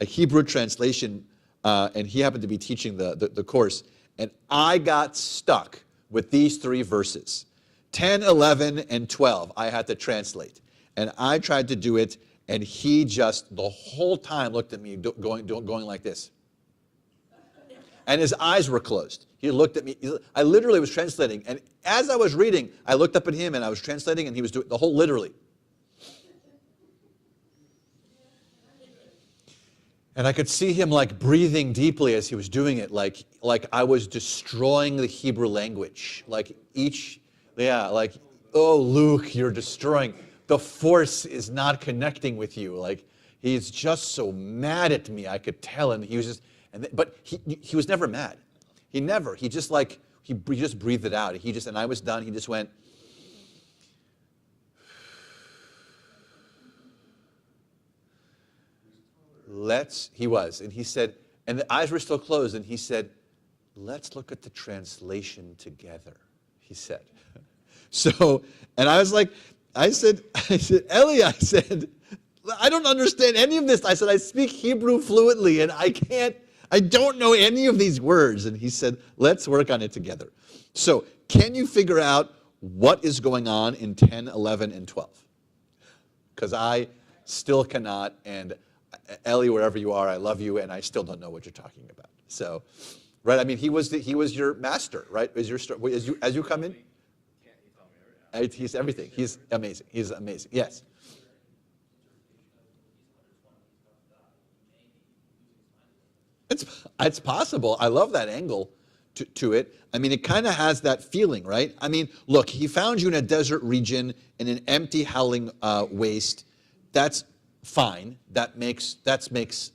Hebrew translation, and he happened to be teaching the course. And I got stuck with these three verses. 10, 11, and 12 I had to translate. And I tried to do it, and he just the whole time looked at me going like this. And his eyes were closed. He looked at me. I literally was translating. And as I was reading, I looked up at him, and I was translating, and he was doing the whole literally. And I could see him like breathing deeply as he was doing it, like I was destroying the Hebrew language. Oh, Luke, you're destroying. The force is not connecting with you. Like, he's just so mad at me. I could tell him. He was just, but he was never mad. He just breathed it out. And I was done. He just went. And he said, and the eyes were still closed, and he said, let's look at the translation together, he said. So, and I was like, I said, Eli, I don't understand any of this. I said, I speak Hebrew fluently, and I don't know any of these words. And he said, let's work on it together. So, can you figure out what is going on in 10, 11, and 12? Because I still cannot, and Eli, wherever you are, I love you, and I still don't know what you're talking about. So, right? I mean, he was your master, right? As you come in, he's everything. He's amazing. He's amazing. Yes. It's possible. I love that angle to it. I mean, it kind of has that feeling, right? I mean, look, he found you in a desert region in an empty, howling waste. That's fine. That makes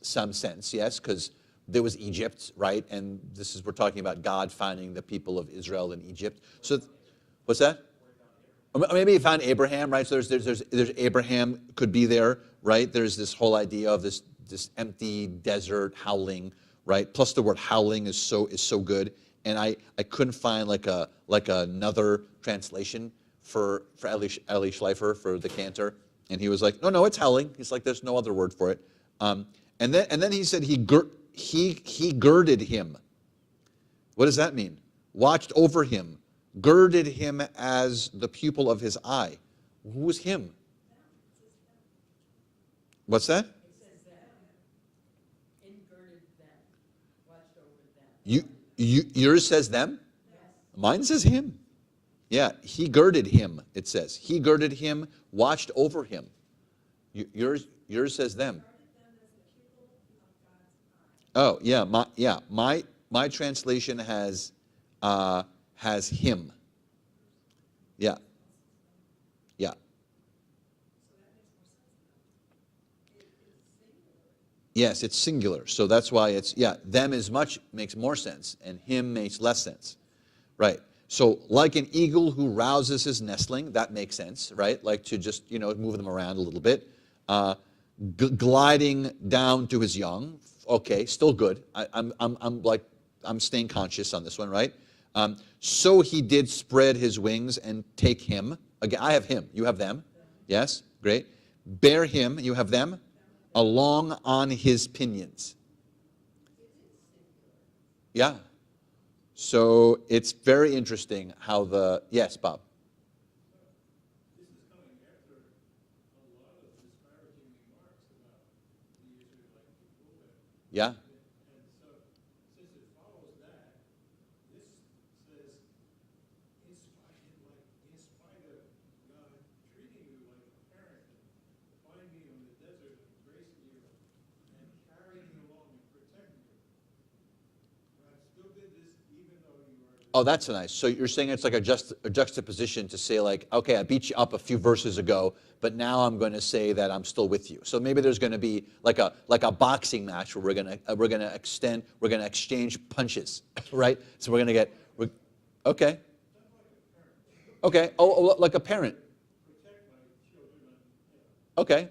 some sense, yes, because there was Egypt, right? And we're talking about God finding the people of Israel in Egypt. So, what's that? Or maybe he found Abraham, right? So there's Abraham could be there, right? There's this whole idea of this empty desert howling, right? Plus the word howling is so good, and I couldn't find like another translation for Eli Schleifer for the cantor. And he was like, no, it's howling. He's like, there's no other word for it. And then he said he girded him. What does that mean? Watched over him, girded him as the pupil of his eye. Who was him? What's that? It says them. Inverted them. Watched over them. Yours says them? Yes. Mine says him. Yeah, he girded him, it says. He girded him, watched over him. Yours says them. Oh, yeah, my translation has him. Yeah. Yeah. Yes, it's singular. So that's why it's, them makes more sense, and him makes less sense. Right. So like an eagle who rouses his nestling, that makes sense, right? Like to just, move them around a little bit. Gliding down to his young, okay, still good. I'm staying conscious on this one, right? So he did spread his wings and take him. Again, I have him. You have them. Yes, great. Bear him. You have them. Along on his pinions. Yeah. So it's very interesting how yes, Bob. This is coming after a lot of disparaging remarks about the Israelite people. Yeah. And so, since it follows that, this says, in spite of God treating you like a parent, and finding you in the desert, and embracing you, and carrying you along and protecting you, God still did this even though you were. Oh, that's nice. So you're saying it's like a juxtaposition to say like, okay, I beat you up a few verses ago, but now I'm going to say that I'm still with you. So maybe there's going to be like a boxing match where we're going to exchange punches, right? So we're going to okay. Okay. Oh, like a parent. Okay.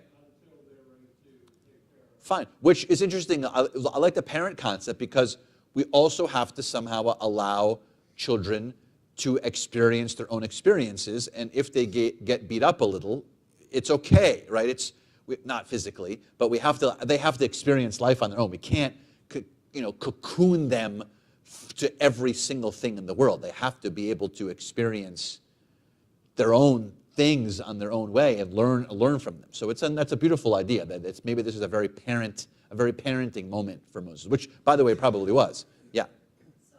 Fine. Which is interesting. I like the parent concept because we also have to somehow allow children to experience their own experiences, and if they get beat up a little, it's okay, right? It's not physically, but they have to experience life on their own. We can't, cocoon them to every single thing in the world. They have to be able to experience their own things on their own way and learn from them. So that's a beautiful idea. That maybe this is a very parenting moment for Moses, which, by the way, probably was. Yeah. So,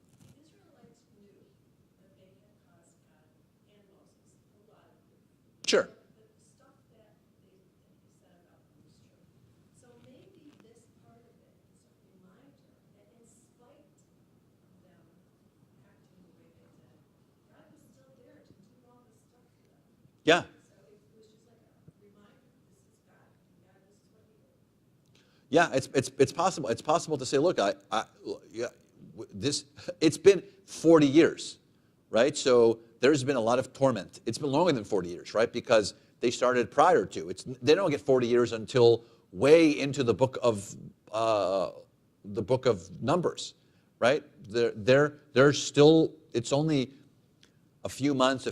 the Israelites knew that they had caused God and Moses a lot of grief. Sure. The stuff that he said about them was true. So maybe this part of it is a reminder that in spite of them acting the way they did, God was still there to do all this stuff for them. Yeah. So it was just like a reminder, this is God, and God, this is what he did. Yeah, it's possible. It's possible to say, look, it's been 40 years, right? So there's been a lot of torment. It's been longer than 40 years, right? Because they started prior to. They don't get 40 years until way into the book of Numbers, right? They're still. It's only a few months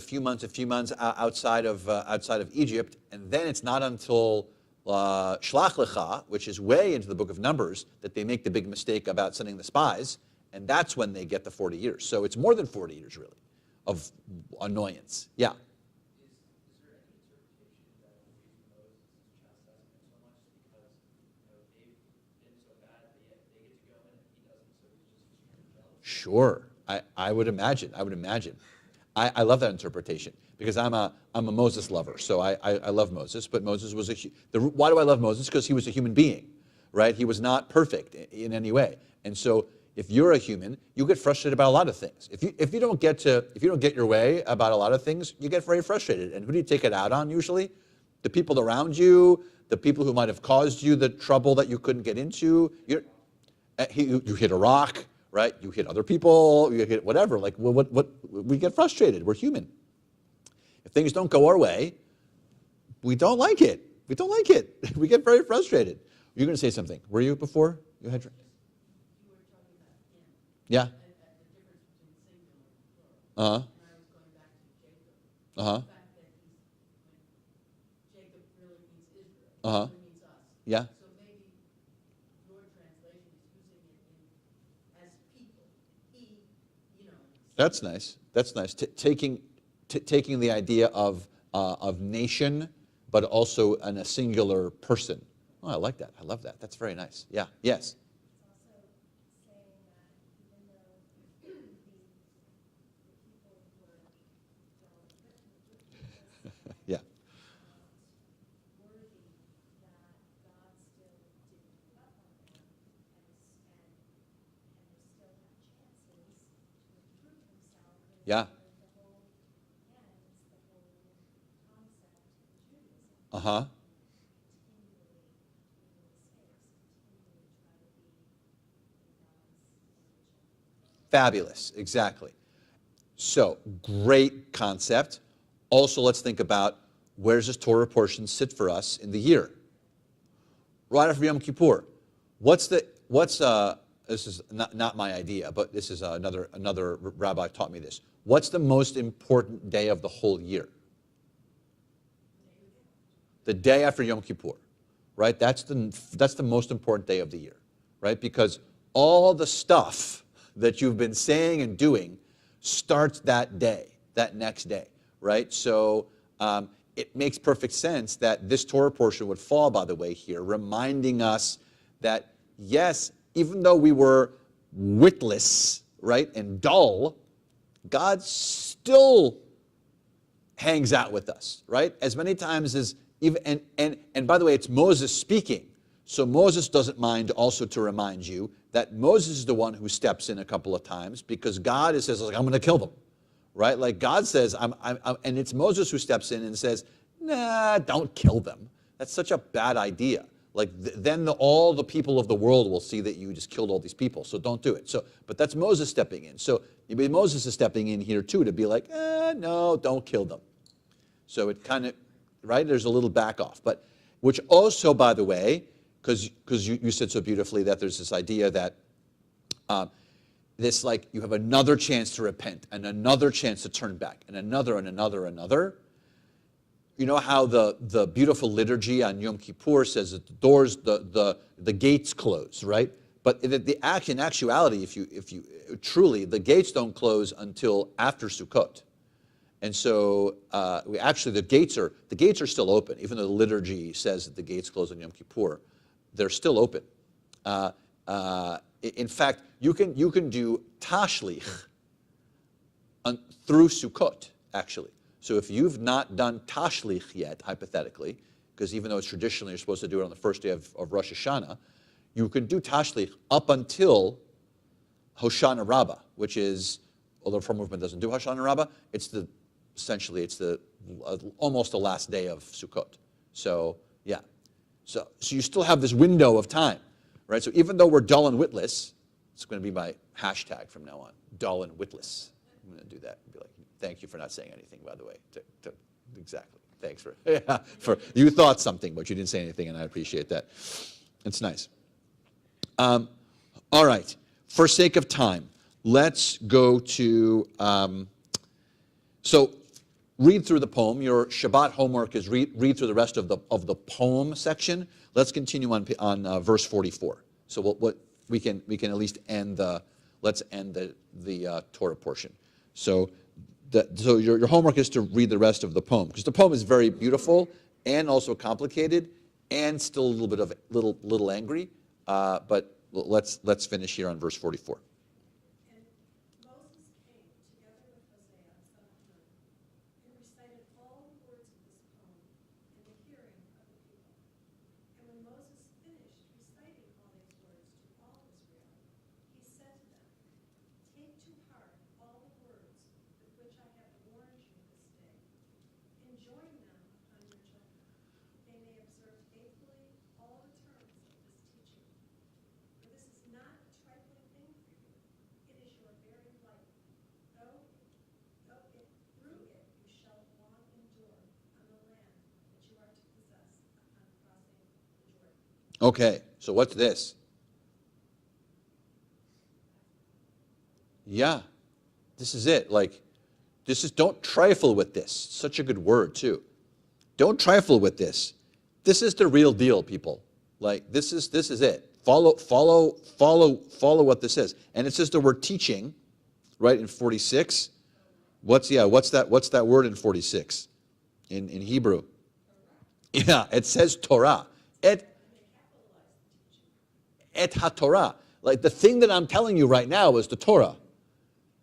outside of Egypt, and then it's not until Shlach Lecha, which is way into the book of Numbers, that they make the big mistake about sending the spies, and that's when they get the 40 years. So it's more than 40 years, really, of annoyance. Yeah. Is there any interpretation that the reason Moses is chastising them so much is because they've been so bad they get to go in and he doesn't, so he's just jealous? Sure, I would imagine. I love that interpretation because I'm a Moses lover, so I love Moses. But Moses was why do I love Moses? Because he was a human being, right? He was not perfect in any way, and so if you're a human, you get frustrated about a lot of things. If you don't get your way about a lot of things, you get very frustrated. And who do you take it out on usually? The people around you, the people who might have caused you the trouble that you couldn't get into. You hit a rock. Right? You hit other people, you hit whatever. Like, what we get frustrated. We're human. If things don't go our way, we don't like it. We get very frustrated. You're going to say something. Were you before? You had. You were talking about him. Yeah. And the difference between singular and plural. Uh-huh. And I was going back to Jacob. Uh-huh. The fact that when Jacob really means Israel, Uh-huh. really means us. Yeah. So maybe your translation is using it as people. That's nice. Taking the idea of nation, but also in a singular person. Oh, I like that. I love that. That's very nice. Yeah. Yes. It's also saying that even though the people Yeah. The whole, again, it's the whole concept in Judaism. Uh-huh. Continually mistakes, continually try to be in balance and Fabulous, exactly. So, great concept. Also, let's think about where does this Torah portion sit for us in the year? Right after Yom Kippur. This is not my idea, but this is another rabbi taught me this. What's the most important day of the whole year? The day after Yom Kippur, right? That's the most important day of the year, right? Because all the stuff that you've been saying and doing starts that day, that next day, right? So it makes perfect sense that this Torah portion would fall, by the way, here, reminding us that, yes, even though we were witless, right, and dull, God still hangs out with us, right? As many times as even and by the way, it's Moses speaking. So Moses doesn't mind also to remind you that Moses is the one who steps in a couple of times because God says, like, I'm going to kill them, right? Like God says, and it's Moses who steps in and says, nah, don't kill them. That's such a bad idea. Like then all the people of the world will see that you just killed all these people. So don't do it. So, but that's Moses stepping in. So maybe Moses is stepping in here too to be like, no, don't kill them. So it kind of, right? There's a little back off. But which also, by the way, because you said so beautifully that there's this idea that this like you have another chance to repent and another chance to turn back and another and another and another. You know how the beautiful liturgy on Yom Kippur says that the doors, the gates close, right? But in actuality, if you truly, the gates don't close until after Sukkot. And so the gates are still open, even though the liturgy says that the gates close on Yom Kippur. They're still open. In fact, you can do tashlich through Sukkot, actually. So if you've not done tashlich yet, hypothetically, because even though it's traditionally you're supposed to do it on the first day of Rosh Hashanah, you can do tashlich up until Hoshana Rabbah, which is, although the Reform movement doesn't do Hoshana Rabbah, it's almost the last day of Sukkot. So yeah, so you still have this window of time, right? So even though we're dull and witless, it's going to be my hashtag from now on, dull and witless. I'm going to do that and be like, thank you for not saying anything, by the way. Exactly. Thanks for you thought something, but you didn't say anything, and I appreciate that. It's nice. All right. For sake of time, let's go to. So, read through the poem. Your Shabbat homework is read through the rest of the poem section. Let's continue on verse 44. So we can at least end let's end the Torah portion. So your homework is to read the rest of the poem, because the poem is very beautiful and also complicated and still a little bit of little angry. But let's finish here on verse 44. And Moses came together with Hosea, son of Nun, and recited all the words of this poem in the hearing of the people. And when Moses finished reciting all these words to all Israel, he said to them, take to heart all the words with which I have warned you this day. Enjoin them upon your children, that they may observe faithfully all the terms of this teaching. For this is not a trifling thing for you. It is your very life. Through it you shall long endure on the land that you are to possess upon crossing the Jordan. Okay, so what's this? Yeah, this is it. Like, don't trifle with this. Such a good word, too. Don't trifle with this. This is the real deal, people. Like, this is it. Follow what this is. And it says the word teaching, right, in 46. What's that word in 46? In Hebrew. Yeah, it says Torah. Et ha-Torah. Like the thing that I'm telling you right now is the Torah.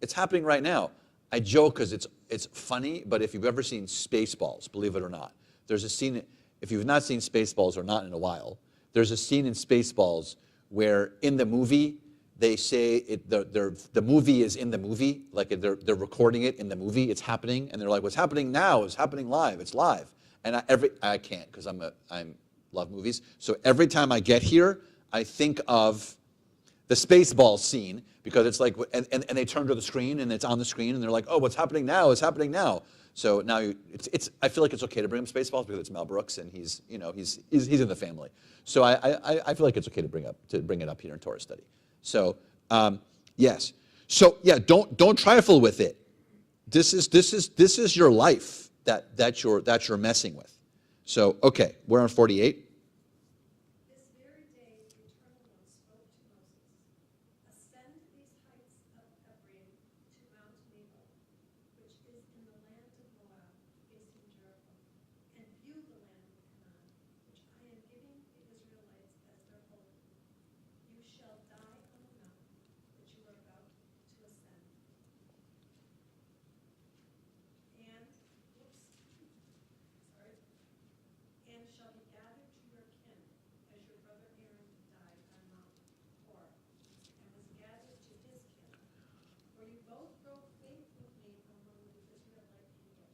It's happening right now. I joke because it's funny, but if you've ever seen Spaceballs, believe it or not, there's a scene, if you've not seen Spaceballs or not in a while, there's a scene in Spaceballs where in the movie, they say the movie is in the movie, like they're recording it in the movie. It's happening, and they're like, "What's happening now is happening live. It's live." And I can't because I love movies. So every time I get here, I think of the Spaceball scene because it's like, and they turn to the screen and it's on the screen and they're like, "Oh, what's happening now is happening now." So now I feel like it's okay to bring up Spaceballs because it's Mel Brooks and he's in the family. So I feel like it's okay to bring it up here in Torah study. So yes. So yeah, don't trifle with it. This is your life that you're messing with. So okay, we're on 48. This very day the Eternal One spoke to Moses, "Ascend these heights of Ephraim to Mount Nebo, which is in the land of Moab, facing Jericho, and view the land of Canaan, which I am giving the Israelites as their holding. You shall die on the mountain that you are about to ascend. And, and shall be gathered to your kin, as your brother Aaron died on Mount Horeb, and was gathered to his kin. For you both broke faith with me among the Israelite people,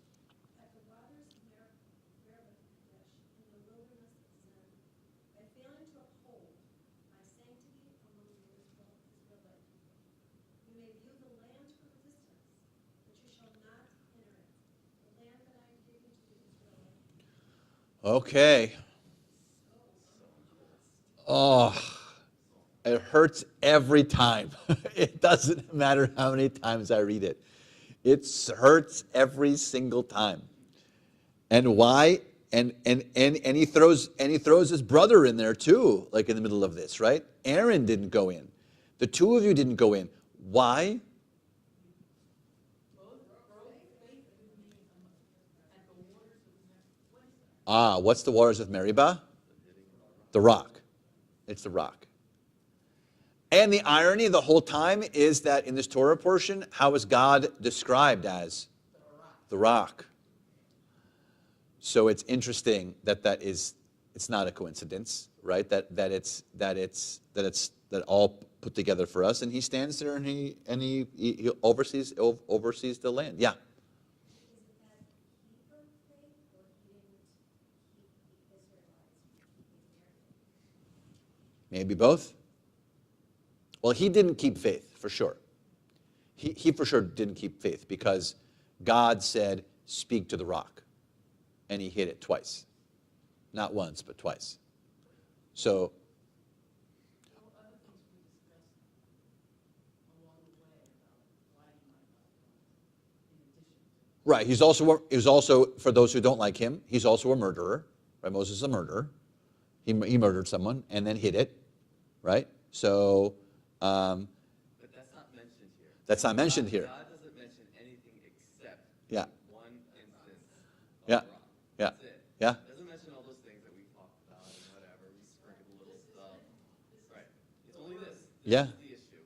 at the waters of Meribah in the wilderness of Zin, by failing to uphold my sanctity among the Israelite people. You may view the land for resistance, but you shall not enter it, the land that I am giving to the Israelites." Okay. Oh, it hurts every time. It doesn't matter how many times I read it. It hurts every single time. And why? And he throws his brother in there too, like in the middle of this, right? Aaron didn't go in. The two of you didn't go in. Why? What's the waters of Meribah? The rock. It's the rock. And the irony the whole time is that in this Torah portion, how is God described as? The rock. So it's interesting that it's not a coincidence, right? That all put together for us, and he stands there and he oversees the land. Yeah. Maybe both. Well, he didn't keep faith, for sure. He for sure didn't keep faith because God said, "Speak to the rock." And he hit it twice. Not once, but twice. So, right, he's also, for those who don't like him, he's also a murderer. Right? Moses is a murderer. He murdered someone and then hid it, right? So, But that's not mentioned here. That's not mentioned here. God doesn't mention anything except Yeah. one instance of Yeah. rock. Yeah. That's it. Yeah. It doesn't mention all those things that we talked about and whatever. We sprinkle a little stuff. Right. It's only this. Yeah. This is the issue.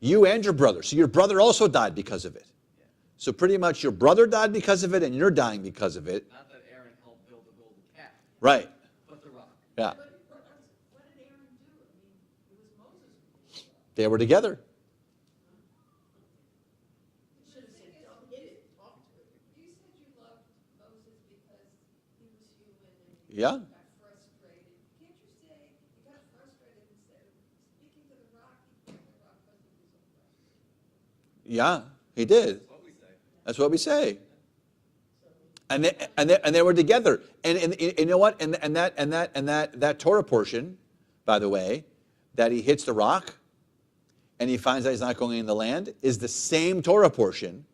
You and your brother. So your brother also died because of it. Yeah. So pretty much your brother died because of it and you're dying because of it. Not that Aaron helped build the golden calf, Right. but the rock. Yeah. What did Aaron do? I mean, it was Moses who did it. They were together. You should have said, "Don't hit it, talk to it." You said you loved Moses because he was human and you Yeah. got frustrated. Can't you say you got frustrated instead of speaking to the rock, he the rock because he was so frustrated? Yeah, he did. That's what we say. That's what we say. And they were together. And you know what? And that Torah portion, by the way, that he hits the rock and he finds that he's not going in the land is the same Torah portion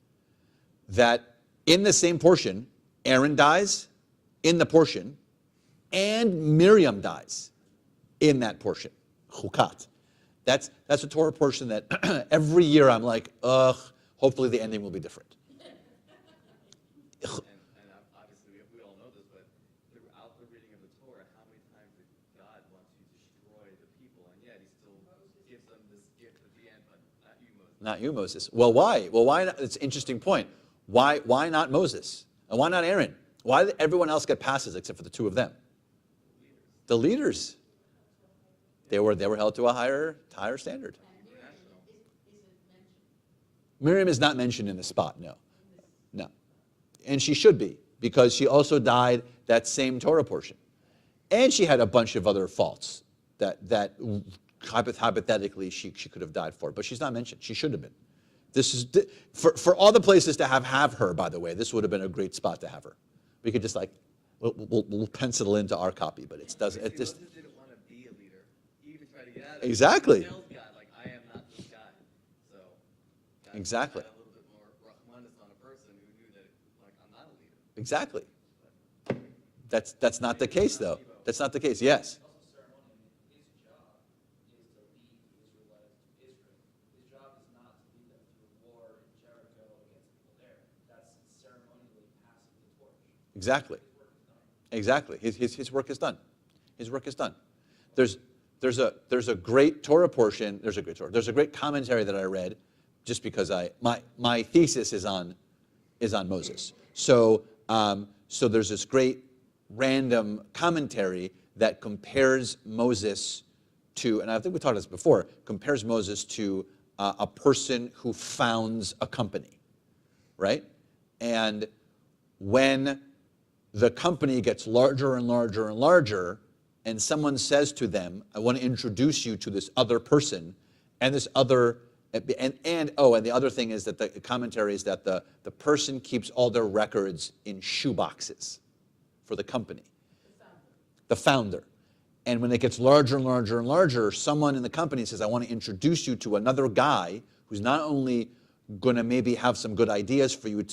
that in the same portion, Aaron dies in the portion and Miriam dies in that portion. Chukat. That's a Torah portion that every year I'm like, ugh, hopefully the ending will be different. And obviously we all know this, but throughout the reading of the Torah, how many times did God want to destroy the people, and yet he still gives them this gift at the end, but not you, Moses. Not you, Moses. Well, why? Well, why not? It's an interesting point. Why not Moses? And why not Aaron? Why did everyone else get passes except for the two of them? The leaders. They were held to a higher standard. Miriam is not mentioned in the spot, no. No. And she should be, because she also died that same Torah portion. And she had a bunch of other faults that hypothetically she could have died for, but she's not mentioned. She should have been. This is for all the places to have her, by the way, this would have been a great spot to have her. We could just like, we'll pencil it into our copy, but it doesn't. It just Moses didn't want to be a leader. He even tried to get out of it. Exactly. He tells God, like, I am not this guy. So God Exactly. had a little bit more rahmanis on a person who knew that, like, I'm not a leader. exactly. That's not the case, though. That's not the case. Yes. Also ceremonially, his job is to lead the Israelites to Israel. His job is not to lead them through war in Jericho against people there. That's ceremonially passing the torch. Exactly. Exactly. His work is done. His work is done. There's a great Torah portion. There's a great commentary that I read, just because my thesis is on Moses. So there's this great random commentary that compares Moses to, and I think we talked about this before, compares Moses to a person who founds a company, right? And when the company gets larger and larger and larger, and someone says to them, I want to introduce you to this other person, and this other, and the other thing is that the commentary is that the person keeps all their records in shoe boxes for the company. The founder. And when it gets larger and larger and larger, someone in the company says, I want to introduce you to another guy who's not only going to maybe have some good ideas for you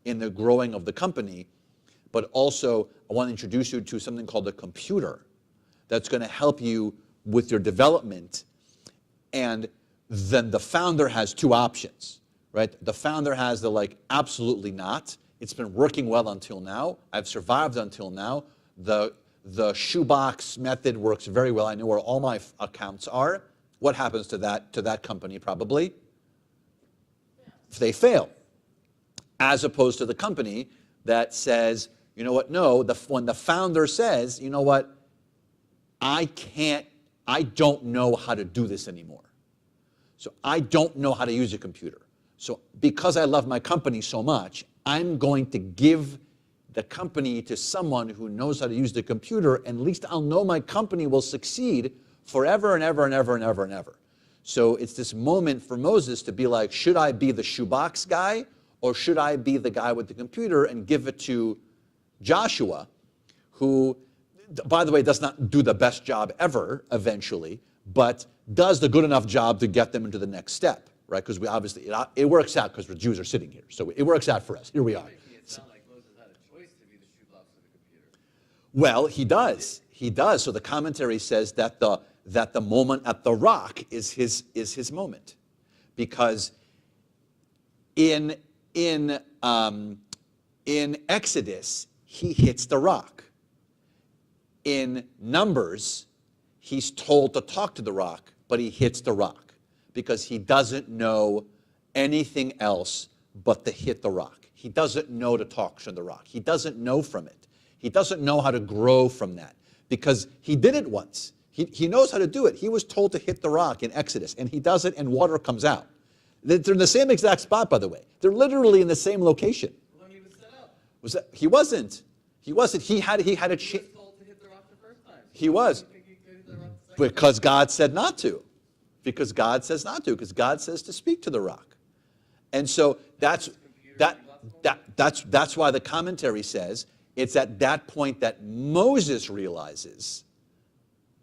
in the growing of the company, but also I want to introduce you to something called a computer that's going to help you with your development. And then the founder has two options, right? The founder has the absolutely not. It's been working well until now. I've survived until now. The shoebox method works very well. I know where all my accounts are. What happens to that company probably? If they fail. As opposed to the company that says, you know what, no, when the founder says, you know what, I don't know how to do this anymore. So I don't know how to use a computer. So because I love my company so much, I'm going to give the company to someone who knows how to use the computer, and at least I'll know my company will succeed forever and ever and ever and ever and ever. So it's this moment for Moses to be like, should I be the shoebox guy, or should I be the guy with the computer and give it to Joshua, who, by the way, does not do the best job ever eventually, but does the good enough job to get them into the next step, right? Because we obviously, it works out because the Jews are sitting here. So it works out for us. Here we are. It sounds like Moses had a choice to be the shoebox of the computer. Well, he does. He does. So the commentary says that the moment at the rock is his moment, because in Exodus he hits the rock. In Numbers, he's told to talk to the rock, but he hits the rock because he doesn't know anything else but to hit the rock. He doesn't know to talk to the rock. He doesn't know from it. He doesn't know how to grow from that because he did it once. He knows how to do it. He was told to hit the rock in Exodus, and he does it, and water comes out. They're in the same exact spot, by the way. They're literally in the same location. When he was set up, He wasn't. He had a he was told to hit the rock the first time. So He was. why do you think he could hit the rock the second Because God said not to. Because God says not to. Because God says to speak to the rock. And so that's why the commentary says it's at that point that Moses realizes,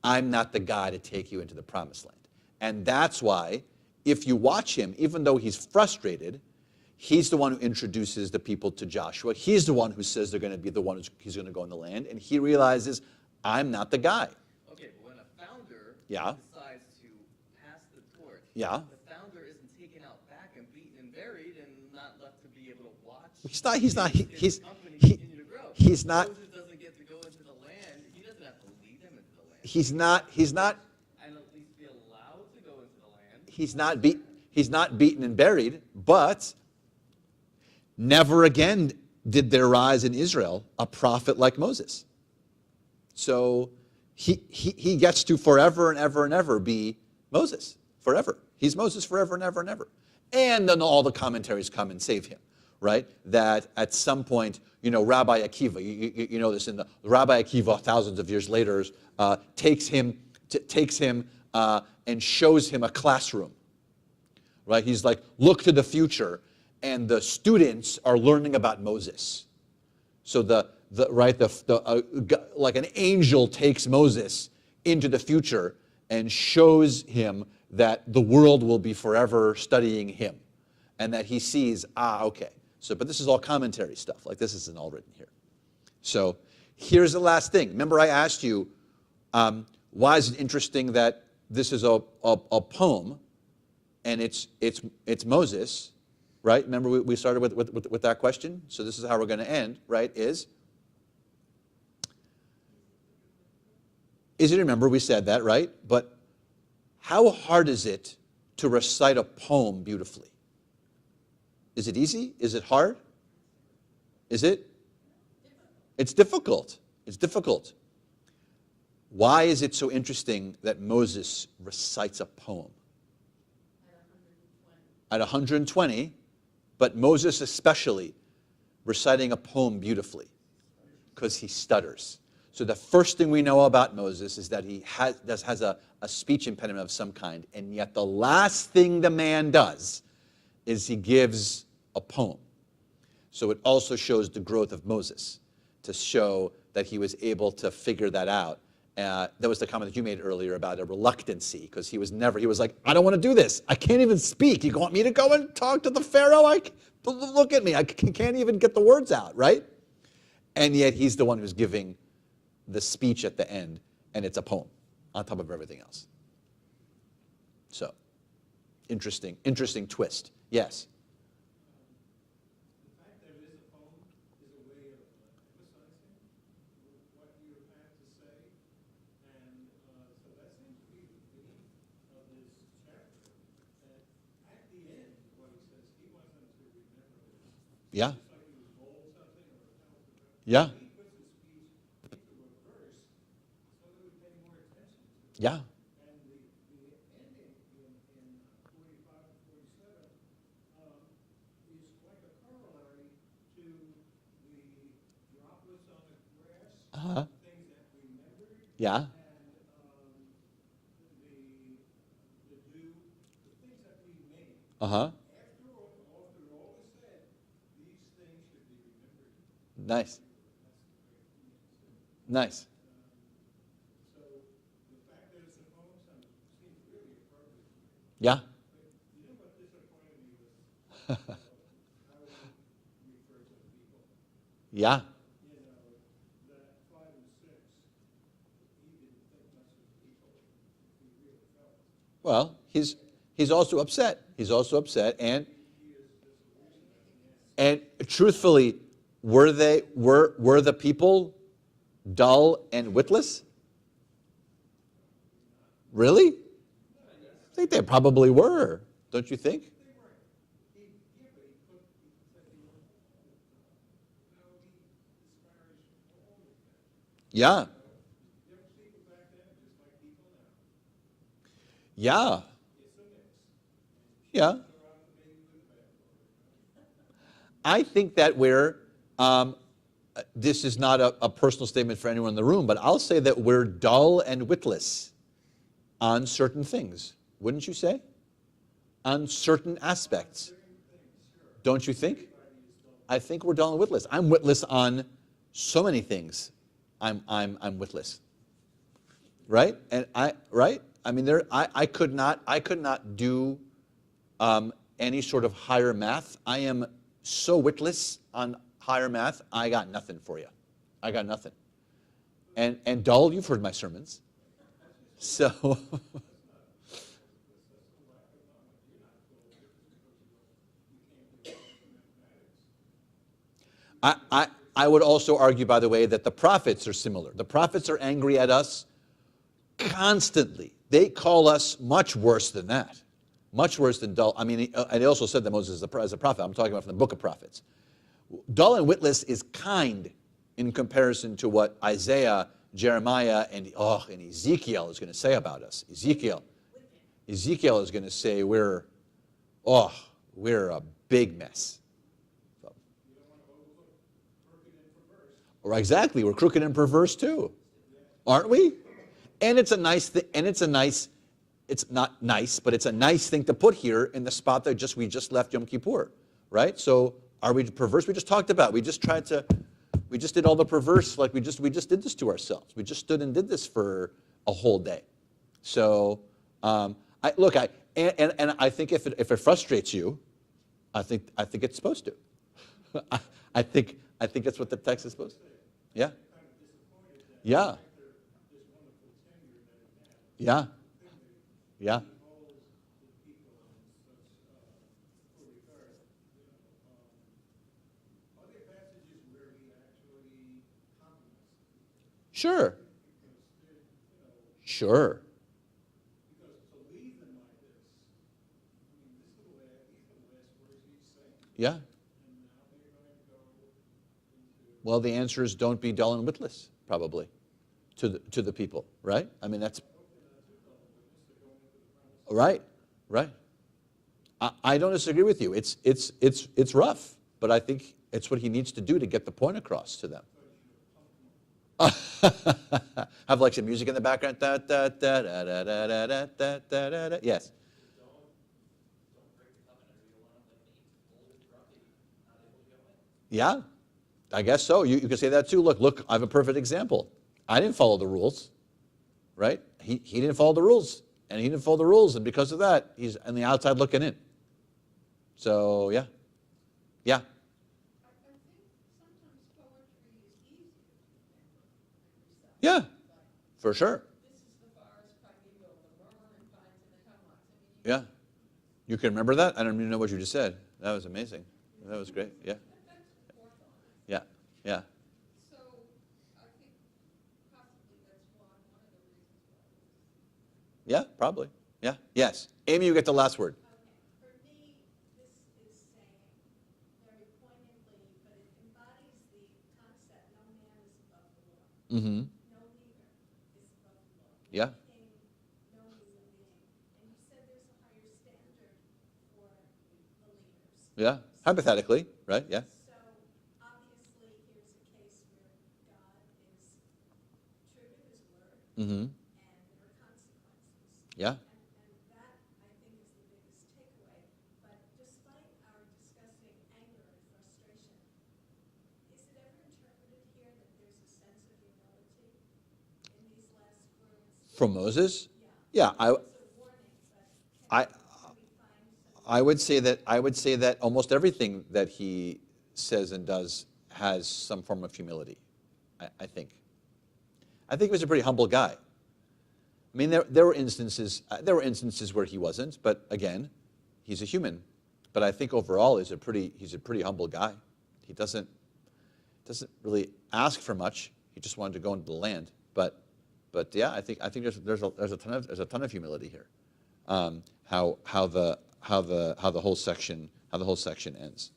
I'm not the guy to take you into the promised land. And that's why, if you watch him, even though he's frustrated, he's the one who introduces the people to Joshua. He's the one who says they're going to be the one he's going to go in the land. And he realizes, I'm not the guy. Okay, but when a founder Yeah. decides to pass the torch, Yeah. the founder isn't taken out back and beaten and buried and not left to be able to watch. He's not. his company continue to grow. He's not. Moses doesn't get to go into the land. He doesn't have to lead them into the land. He's not. And at least be allowed to go into the land. He's not beaten and buried, but never again did there rise in Israel a prophet like Moses. So he gets to forever and ever and ever be Moses, forever. He's Moses forever and ever and ever. And then all the commentaries come and save him, right? That at some point, Rabbi Akiva, you know this, in the Rabbi Akiva, thousands of years later, takes him and shows him a classroom, right? He's like, look to the future, and the students are learning about Moses. So like an angel takes Moses into the future and shows him that the world will be forever studying him, and that he sees, okay. So, but this is all commentary stuff. Like, this isn't all written here. So here's the last thing. Remember, I asked you, why is it interesting that this is a poem, and it's Moses, right? Remember, we started with that question. So this is how we're going to end, right? Is it? Remember, we said that, right? But how hard is it to recite a poem beautifully? Is it easy? Is it hard? Is it? It's difficult. It's difficult. Why is it so interesting that Moses recites a poem? At 120, but Moses especially reciting a poem beautifully because he stutters. So the first thing we know about Moses is that he has a speech impediment of some kind, and yet the last thing the man does is he gives a poem. So it also shows the growth of Moses, to show that he was able to figure that out. That was the comment that you made earlier about a reluctancy, because he was like, I don't want to do this. I can't even speak. You want me to go and talk to the Pharaoh? Look at me. I can't even get the words out, right? And yet he's the one who's giving the speech at the end, and it's a poem on top of everything else. So, interesting twist. Yes? The fact that it is a poem is a way of emphasizing what you have to say. And so that seems to be the theme of this chapter. That at the end, what he says, he wants them to remember this. Yeah. Just like he was bold something or talented. Yeah. He puts the speech into a verse so that we pay more attention to it. Yeah. And the ending in 45 and 47 is like a corollary to the droplets on the grass, Uh-huh. things that we remembered, Yeah. and the dew, the things that we made. Uh-huh. After all is said, these things should be remembered. Nice. Nice. So the fact that it's a poem seems really appropriate. Yeah. You know what disappointed me was how he referred to the people. Yeah. You know, that 5 and 6, he didn't think much of the people. He really felt. Well, he's also upset. He's also upset, and truthfully, were the people dull and witless? Really? I think they probably were. Don't you think? Yeah. Yeah. Yeah. I think that this is not a personal statement for anyone in the room, but I'll say that we're dull and witless on certain things. Wouldn't you say? On certain aspects. Don't you think? I think we're dull and witless. I'm witless on so many things. I'm witless. Right? And I mean, I could not do any sort of higher math. I am so witless on higher math. I got nothing for you. I got nothing. And dull, you've heard my sermons. So I would also argue, by the way, that the prophets are similar. The prophets are angry at us constantly. They call us much worse than that. Much worse than dull. I mean, and they also said that Moses is a prophet. I'm talking about from the book of prophets. Dull and witless is kind in comparison to what Isaiah, Jeremiah, and Ezekiel is going to say about us. Ezekiel is going to say we're we're a big mess. So. You don't want to overlook crooked and perverse. Or exactly, we're crooked and perverse too, aren't we? And it's a nice thing. And it's a nice. It's not nice, but it's a nice thing to put here in the spot that we just left Yom Kippur, right? So are we perverse? We just talked about. We just did all the perverse, like we just did this to ourselves. We just stood and did this for a whole day. So I think if it frustrates you, I think it's supposed to. I think it's what the text is supposed to. Yeah. Yeah. Yeah. Yeah. Sure. Sure. Because to leave them like this, I mean, these are the last words he's saying. Yeah. And now they're going to go into. Well, the answer is don't be dull and witless, probably, to the people, right? I mean, that's right. Right. I don't disagree with you. It's rough, but I think it's what he needs to do to get the point across to them. Have like some music in the background. Da, da, da, da, da, da, da, da, da, da, da. Yes. Yeah, I guess so. You can say that too. Look, I have a perfect example. I didn't follow the rules, right? He didn't follow the rules, and he didn't follow the rules, and because of that, he's on the outside looking in. So yeah. I think sometimes poetry is easier to remember. Yeah, for sure. This is the forest primeval, the murmuring pines and the hemlocks. I mean, Yeah. You can remember that? I don't even know what you just said. That was amazing. That was great. Yeah. Yeah. Yeah. So I think possibly that's one of the reasons why. Yeah, probably. Yeah. Yes. Amy, you get the last word. Okay. For me, this is saying very poignantly, but it embodies the concept no man is above the law. Mm-hmm. No leader is above the law. Yeah. No king, no human being. And you said there's a higher standard for the leaders. Yeah. Hypothetically, right? Yeah. So obviously here's a case where God is true to his word Mm-hmm. and there are consequences. Yeah. And that, I think, is the biggest takeaway. But despite our discussing anger and frustration, is it ever interpreted here that there's a sense of humility in these last words? From Moses? Yeah. Yeah. It's a warning, but can we find some? I would say that almost everything that he says and does has some form of humility. I think. I think he was a pretty humble guy. I mean, there were instances where he wasn't, but again, he's a human. But I think overall he's a pretty humble guy. He doesn't really ask for much. He just wanted to go into the land. But yeah, I think there's a ton of humility here. How the whole section ends.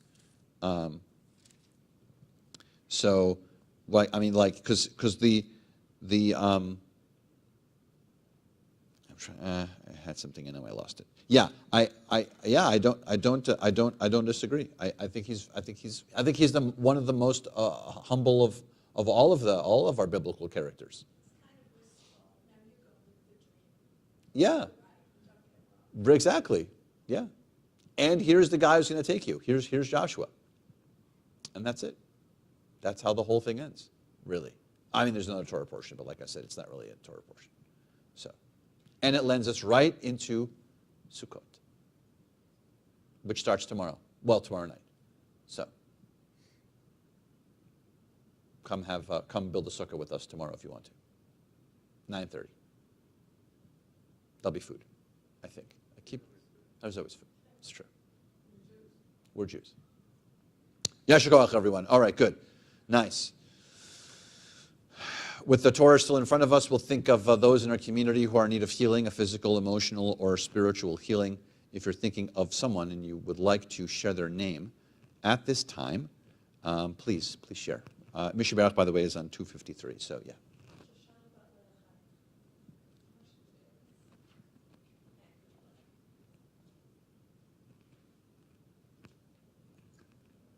So, like, I mean, like, because the I had something and now I lost it. Yeah, I don't disagree. I think he's one of the most humble of all of our biblical characters. Kind of wistful. Now you go with the dream. Yeah, exactly. Yeah, and here's the guy who's going to take you. Here's Joshua, and that's it. That's how the whole thing ends. Really, I mean, there's another Torah portion, but like I said, it's not really a Torah portion. So, and it lends us right into Sukkot, which starts tomorrow. Well, tomorrow night. So, come build a sukkah with us tomorrow if you want to. 9:30. There'll be food, I think. There's always food. It's true. We're Jews. Yasher koach, everyone. All right, good. Nice. With the Torah still in front of us, we'll think of those in our community who are in need of healing, a physical, emotional, or spiritual healing. If you're thinking of someone and you would like to share their name at this time, please share. Mishnah Berurah, by the way, is on 253, so yeah.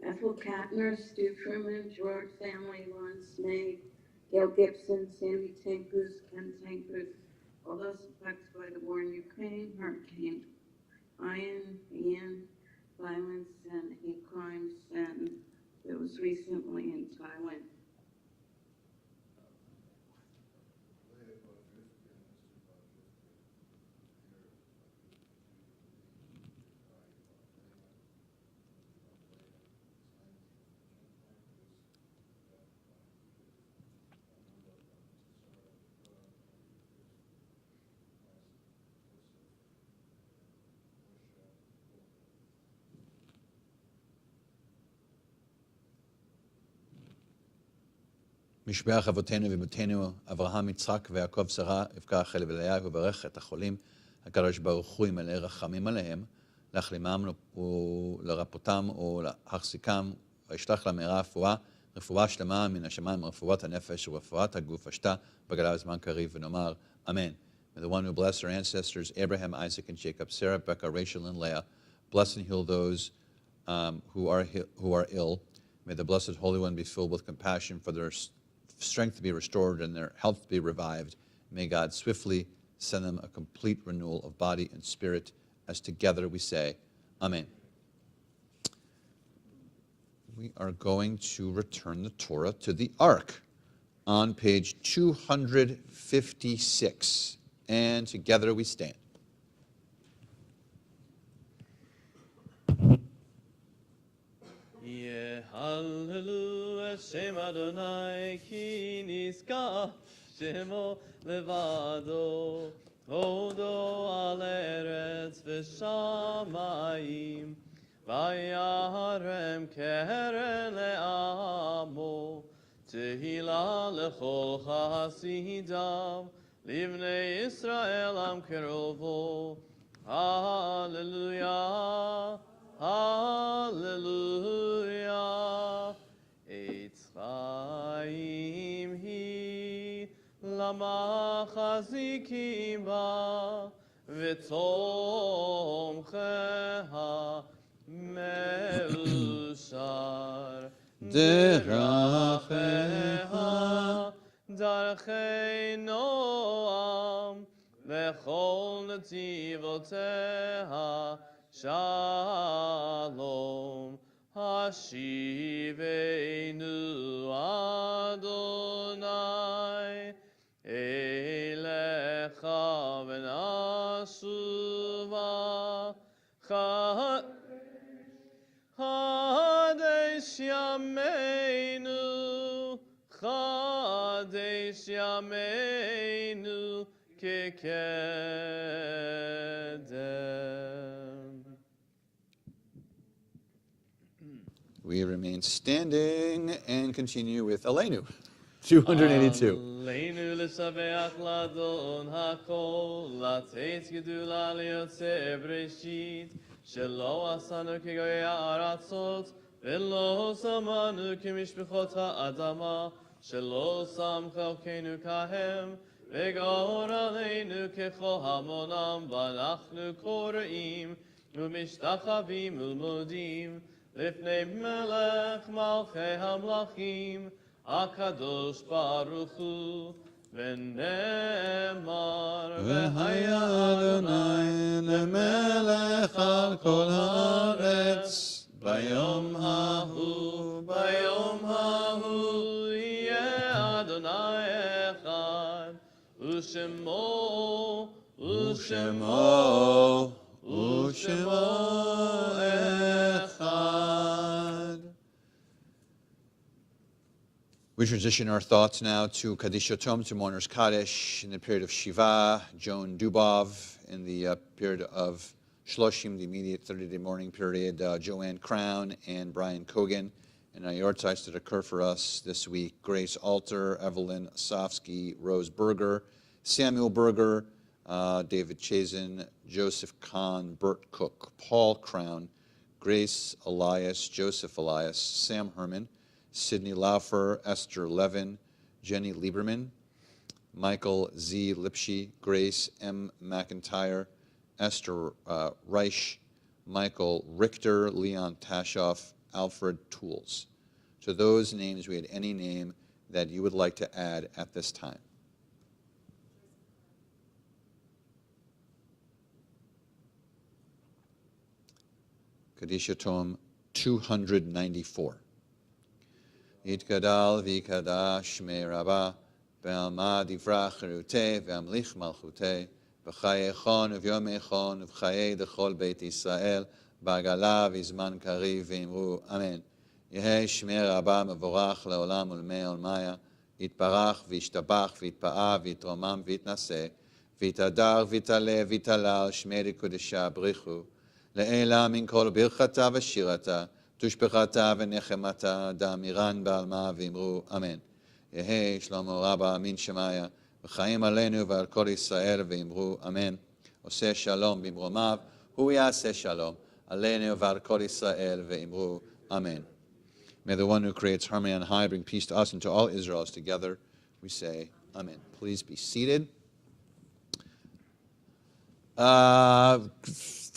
Ethel Katner, Stu Truman, George Family, Lawrence May, Gail Gibson, Sandy Tankus, Ken Tankus, all those affected by the war in Ukraine, Hurricane Ian, violence and hate crimes, and it was recently in Thailand. משבח אבותינו ואמותינו, אברהם, יצחק ויעקב, שרה, רבקה, רחל ולאה, וברך את החולים, הקדוש ברוך הוא ימלא רחמים עליהם, להחלימם ולרפאותם ולהחזיקם, וישלח להם מהרה רפואה שלמה מן השמיים, רפואת הנפש ורפואת הגוף, השתה בגלה בזמן קריב, ונאמר, אמן. May the one who blessed our ancestors, Abraham, Isaac, and Jacob, Sarah, Becca, Rachel, and Leah, bless and heal those who are ill. May the Blessed Holy One be filled with compassion for their strength to be restored and their health to be revived. May God swiftly send them a complete renewal of body and spirit, as together we say, Amen. We are going to return the Torah to the Ark on page 256, and together we stand. Hallelujah, Shem Adonai, ki niska Shemo levado, Odo al eretz v'shamayim, Vayarem keren le'amo, Tehila lechol chasidam, Livnei Yisrael am kerovo. Hallelujah. Hallelujah. Eitz chaim hi lama chazikim ba v'tomcheha me'ushar deracheha darchei noam v'chol netivoteha Shalom, Hashivenu Adonai, Elecha v'nashuva, Chadesh Yameinu, Kekedem. We remain standing and continue with Aleinu, 282. Aleinu l'saveach ladon hakol, latetz gedula liyotze breshit, shelo asanu kegoyei ha'aratzot, velo samanu kemishpachot ha'adama, shelo sam chalkenu kahem, v'gor aleinu kechol hamonam, v'anachnu koreim, u'mishtachavim u'modim, לפני מלך מלכי המלכים, הקדוש ברוך הוא, ונאמר, והיה אדוני למלך על כל הארץ, ביום ההוא יהיה אדוני אחד, ושמו echad. We transition our thoughts now to Kaddish Yotom, to Mourner's Kaddish, in the period of Shiva, Joan Dubov, in the period of Shloshim, the immediate 30-day mourning period, Joanne Crown and Brian Kogan. And our yortzeits that occur for us this week: Grace Alter, Evelyn Osofsky, Rose Berger, Samuel Berger, David Chazen, Joseph Kahn, Bert Cook, Paul Crown, Grace Elias, Joseph Elias, Sam Herman, Sidney Laufer, Esther Levin, Jenny Lieberman, Michael Z. Lipsche, Grace M. McIntyre, Esther Reich, Michael Richter, Leon Tashoff, Alfred Tools. So those names, we had any name that you would like to add at this time. Kadisha Tom 294. Yitgadal v'ikadash me rabba ve'alma divrach cheruteh ve'amlich malchuteh v'chaye chon v'yomei chon v'chaye dechol beit Yisrael b'agala v'zman kariv v'imru amen. Yehei shmei rabba mevorach le'olam ulmei olmaya yitparach v'yishtabach v'yitpa'a v'yitromam v'yitnaseh v'yitadar v'yitaleh v'yitalal shmei kodesha brichu Le'ela min kol birchata v'shirata, tushbechata v'nechemata, da'amiran ba'alma v'imru, amen. Yehi Shlomo Rabba min Shemaya, v'chaim aleinu v'al kol Yisrael v'imru, amen. Oseh shalom b'imromav, hu yaseh shalom, aleinu v'al kol Yisrael v'imru, amen. May the one who creates harmony on high bring peace to us and to all Israels together. We say, amen. Please be seated. A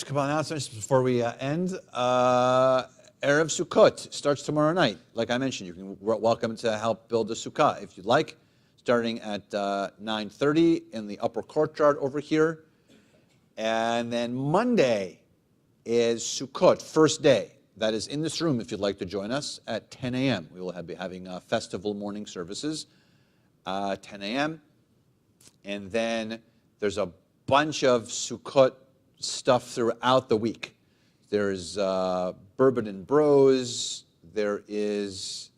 couple announcements before we end. Erev Sukkot starts tomorrow night. Like I mentioned, you can welcome to help build a sukkah if you'd like, starting at 9:30 in the upper courtyard over here. And then Monday is Sukkot, first day. That is in this room if you'd like to join us at 10 a.m. We will be having festival morning services 10 a.m. And then there's a bunch of Sukkot stuff throughout the week. There's Bourbon and Bros. There is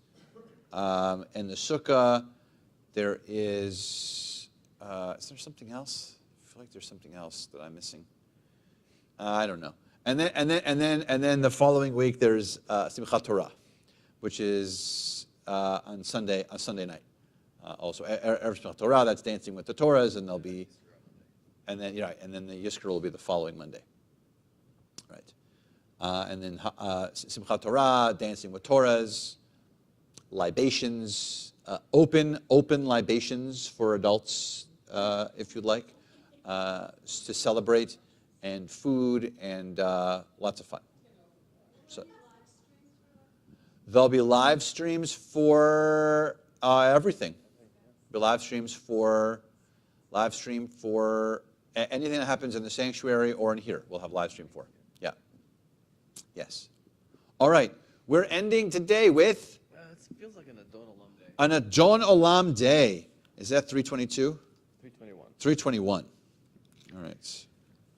in the Sukkah. There is there something else? I feel like there's something else that I'm missing. I don't know. And then the following week there's Simchat Torah, which is on Sunday night. Also, Erev Simchat Torah, that's dancing with the Torahs, and there'll be. And then the Yizkor will be the following Monday, right? And then Simchat Torah, dancing with Torahs, libations, open libations for adults, if you'd like, to celebrate, and food and lots of fun. So there'll be live streams for everything. There'll be live stream for anything that happens in the sanctuary or in here, we'll have live stream for. Yeah. Yes. All right. We're ending today with It feels like an Adon Olam day. an Adon Olam day. Is that 322? 321. 321. All right.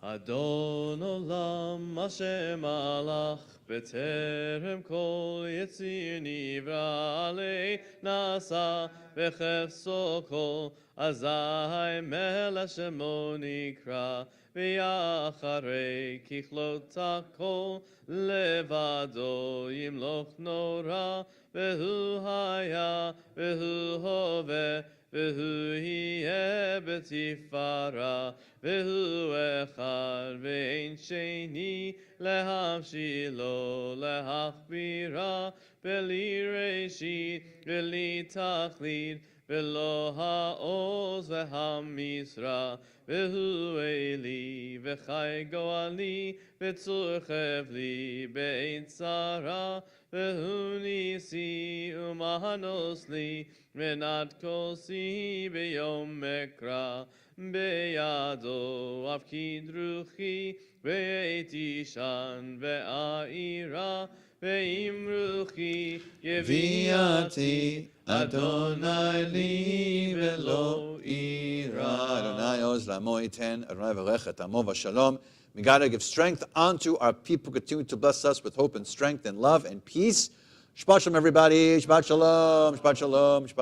Adon Olam Hashem alach b'terem kol yetzir nivra alei nasa v'chefso kol azai mela shemo nikra v'yacharei kichlot hakol levado yimloch nora v'hu haya v'hu hove v'hu yeh b'tifara v'hu echad v'ein sheni lehamshilo lehachbira v'li reshit v'li tachlid v'lo ha'oz v'hamisra v'hu eli v'chai goali v'tzur chevli be'in tzara v'hu nisi umahanos li v'nat kosi b'yom mekra b'yado avkid ruchi v'etishan v'a'ira ve'imruchi yeviati Adonai li velo ira. Adonai oz lamo iten, Adonai v'rechet amo v'shalom. May God give strength unto our people, continue to bless us with hope and strength and love and peace. Shabbat shalom, everybody. Shabbat shalom. Shabbat shalom. Shabbat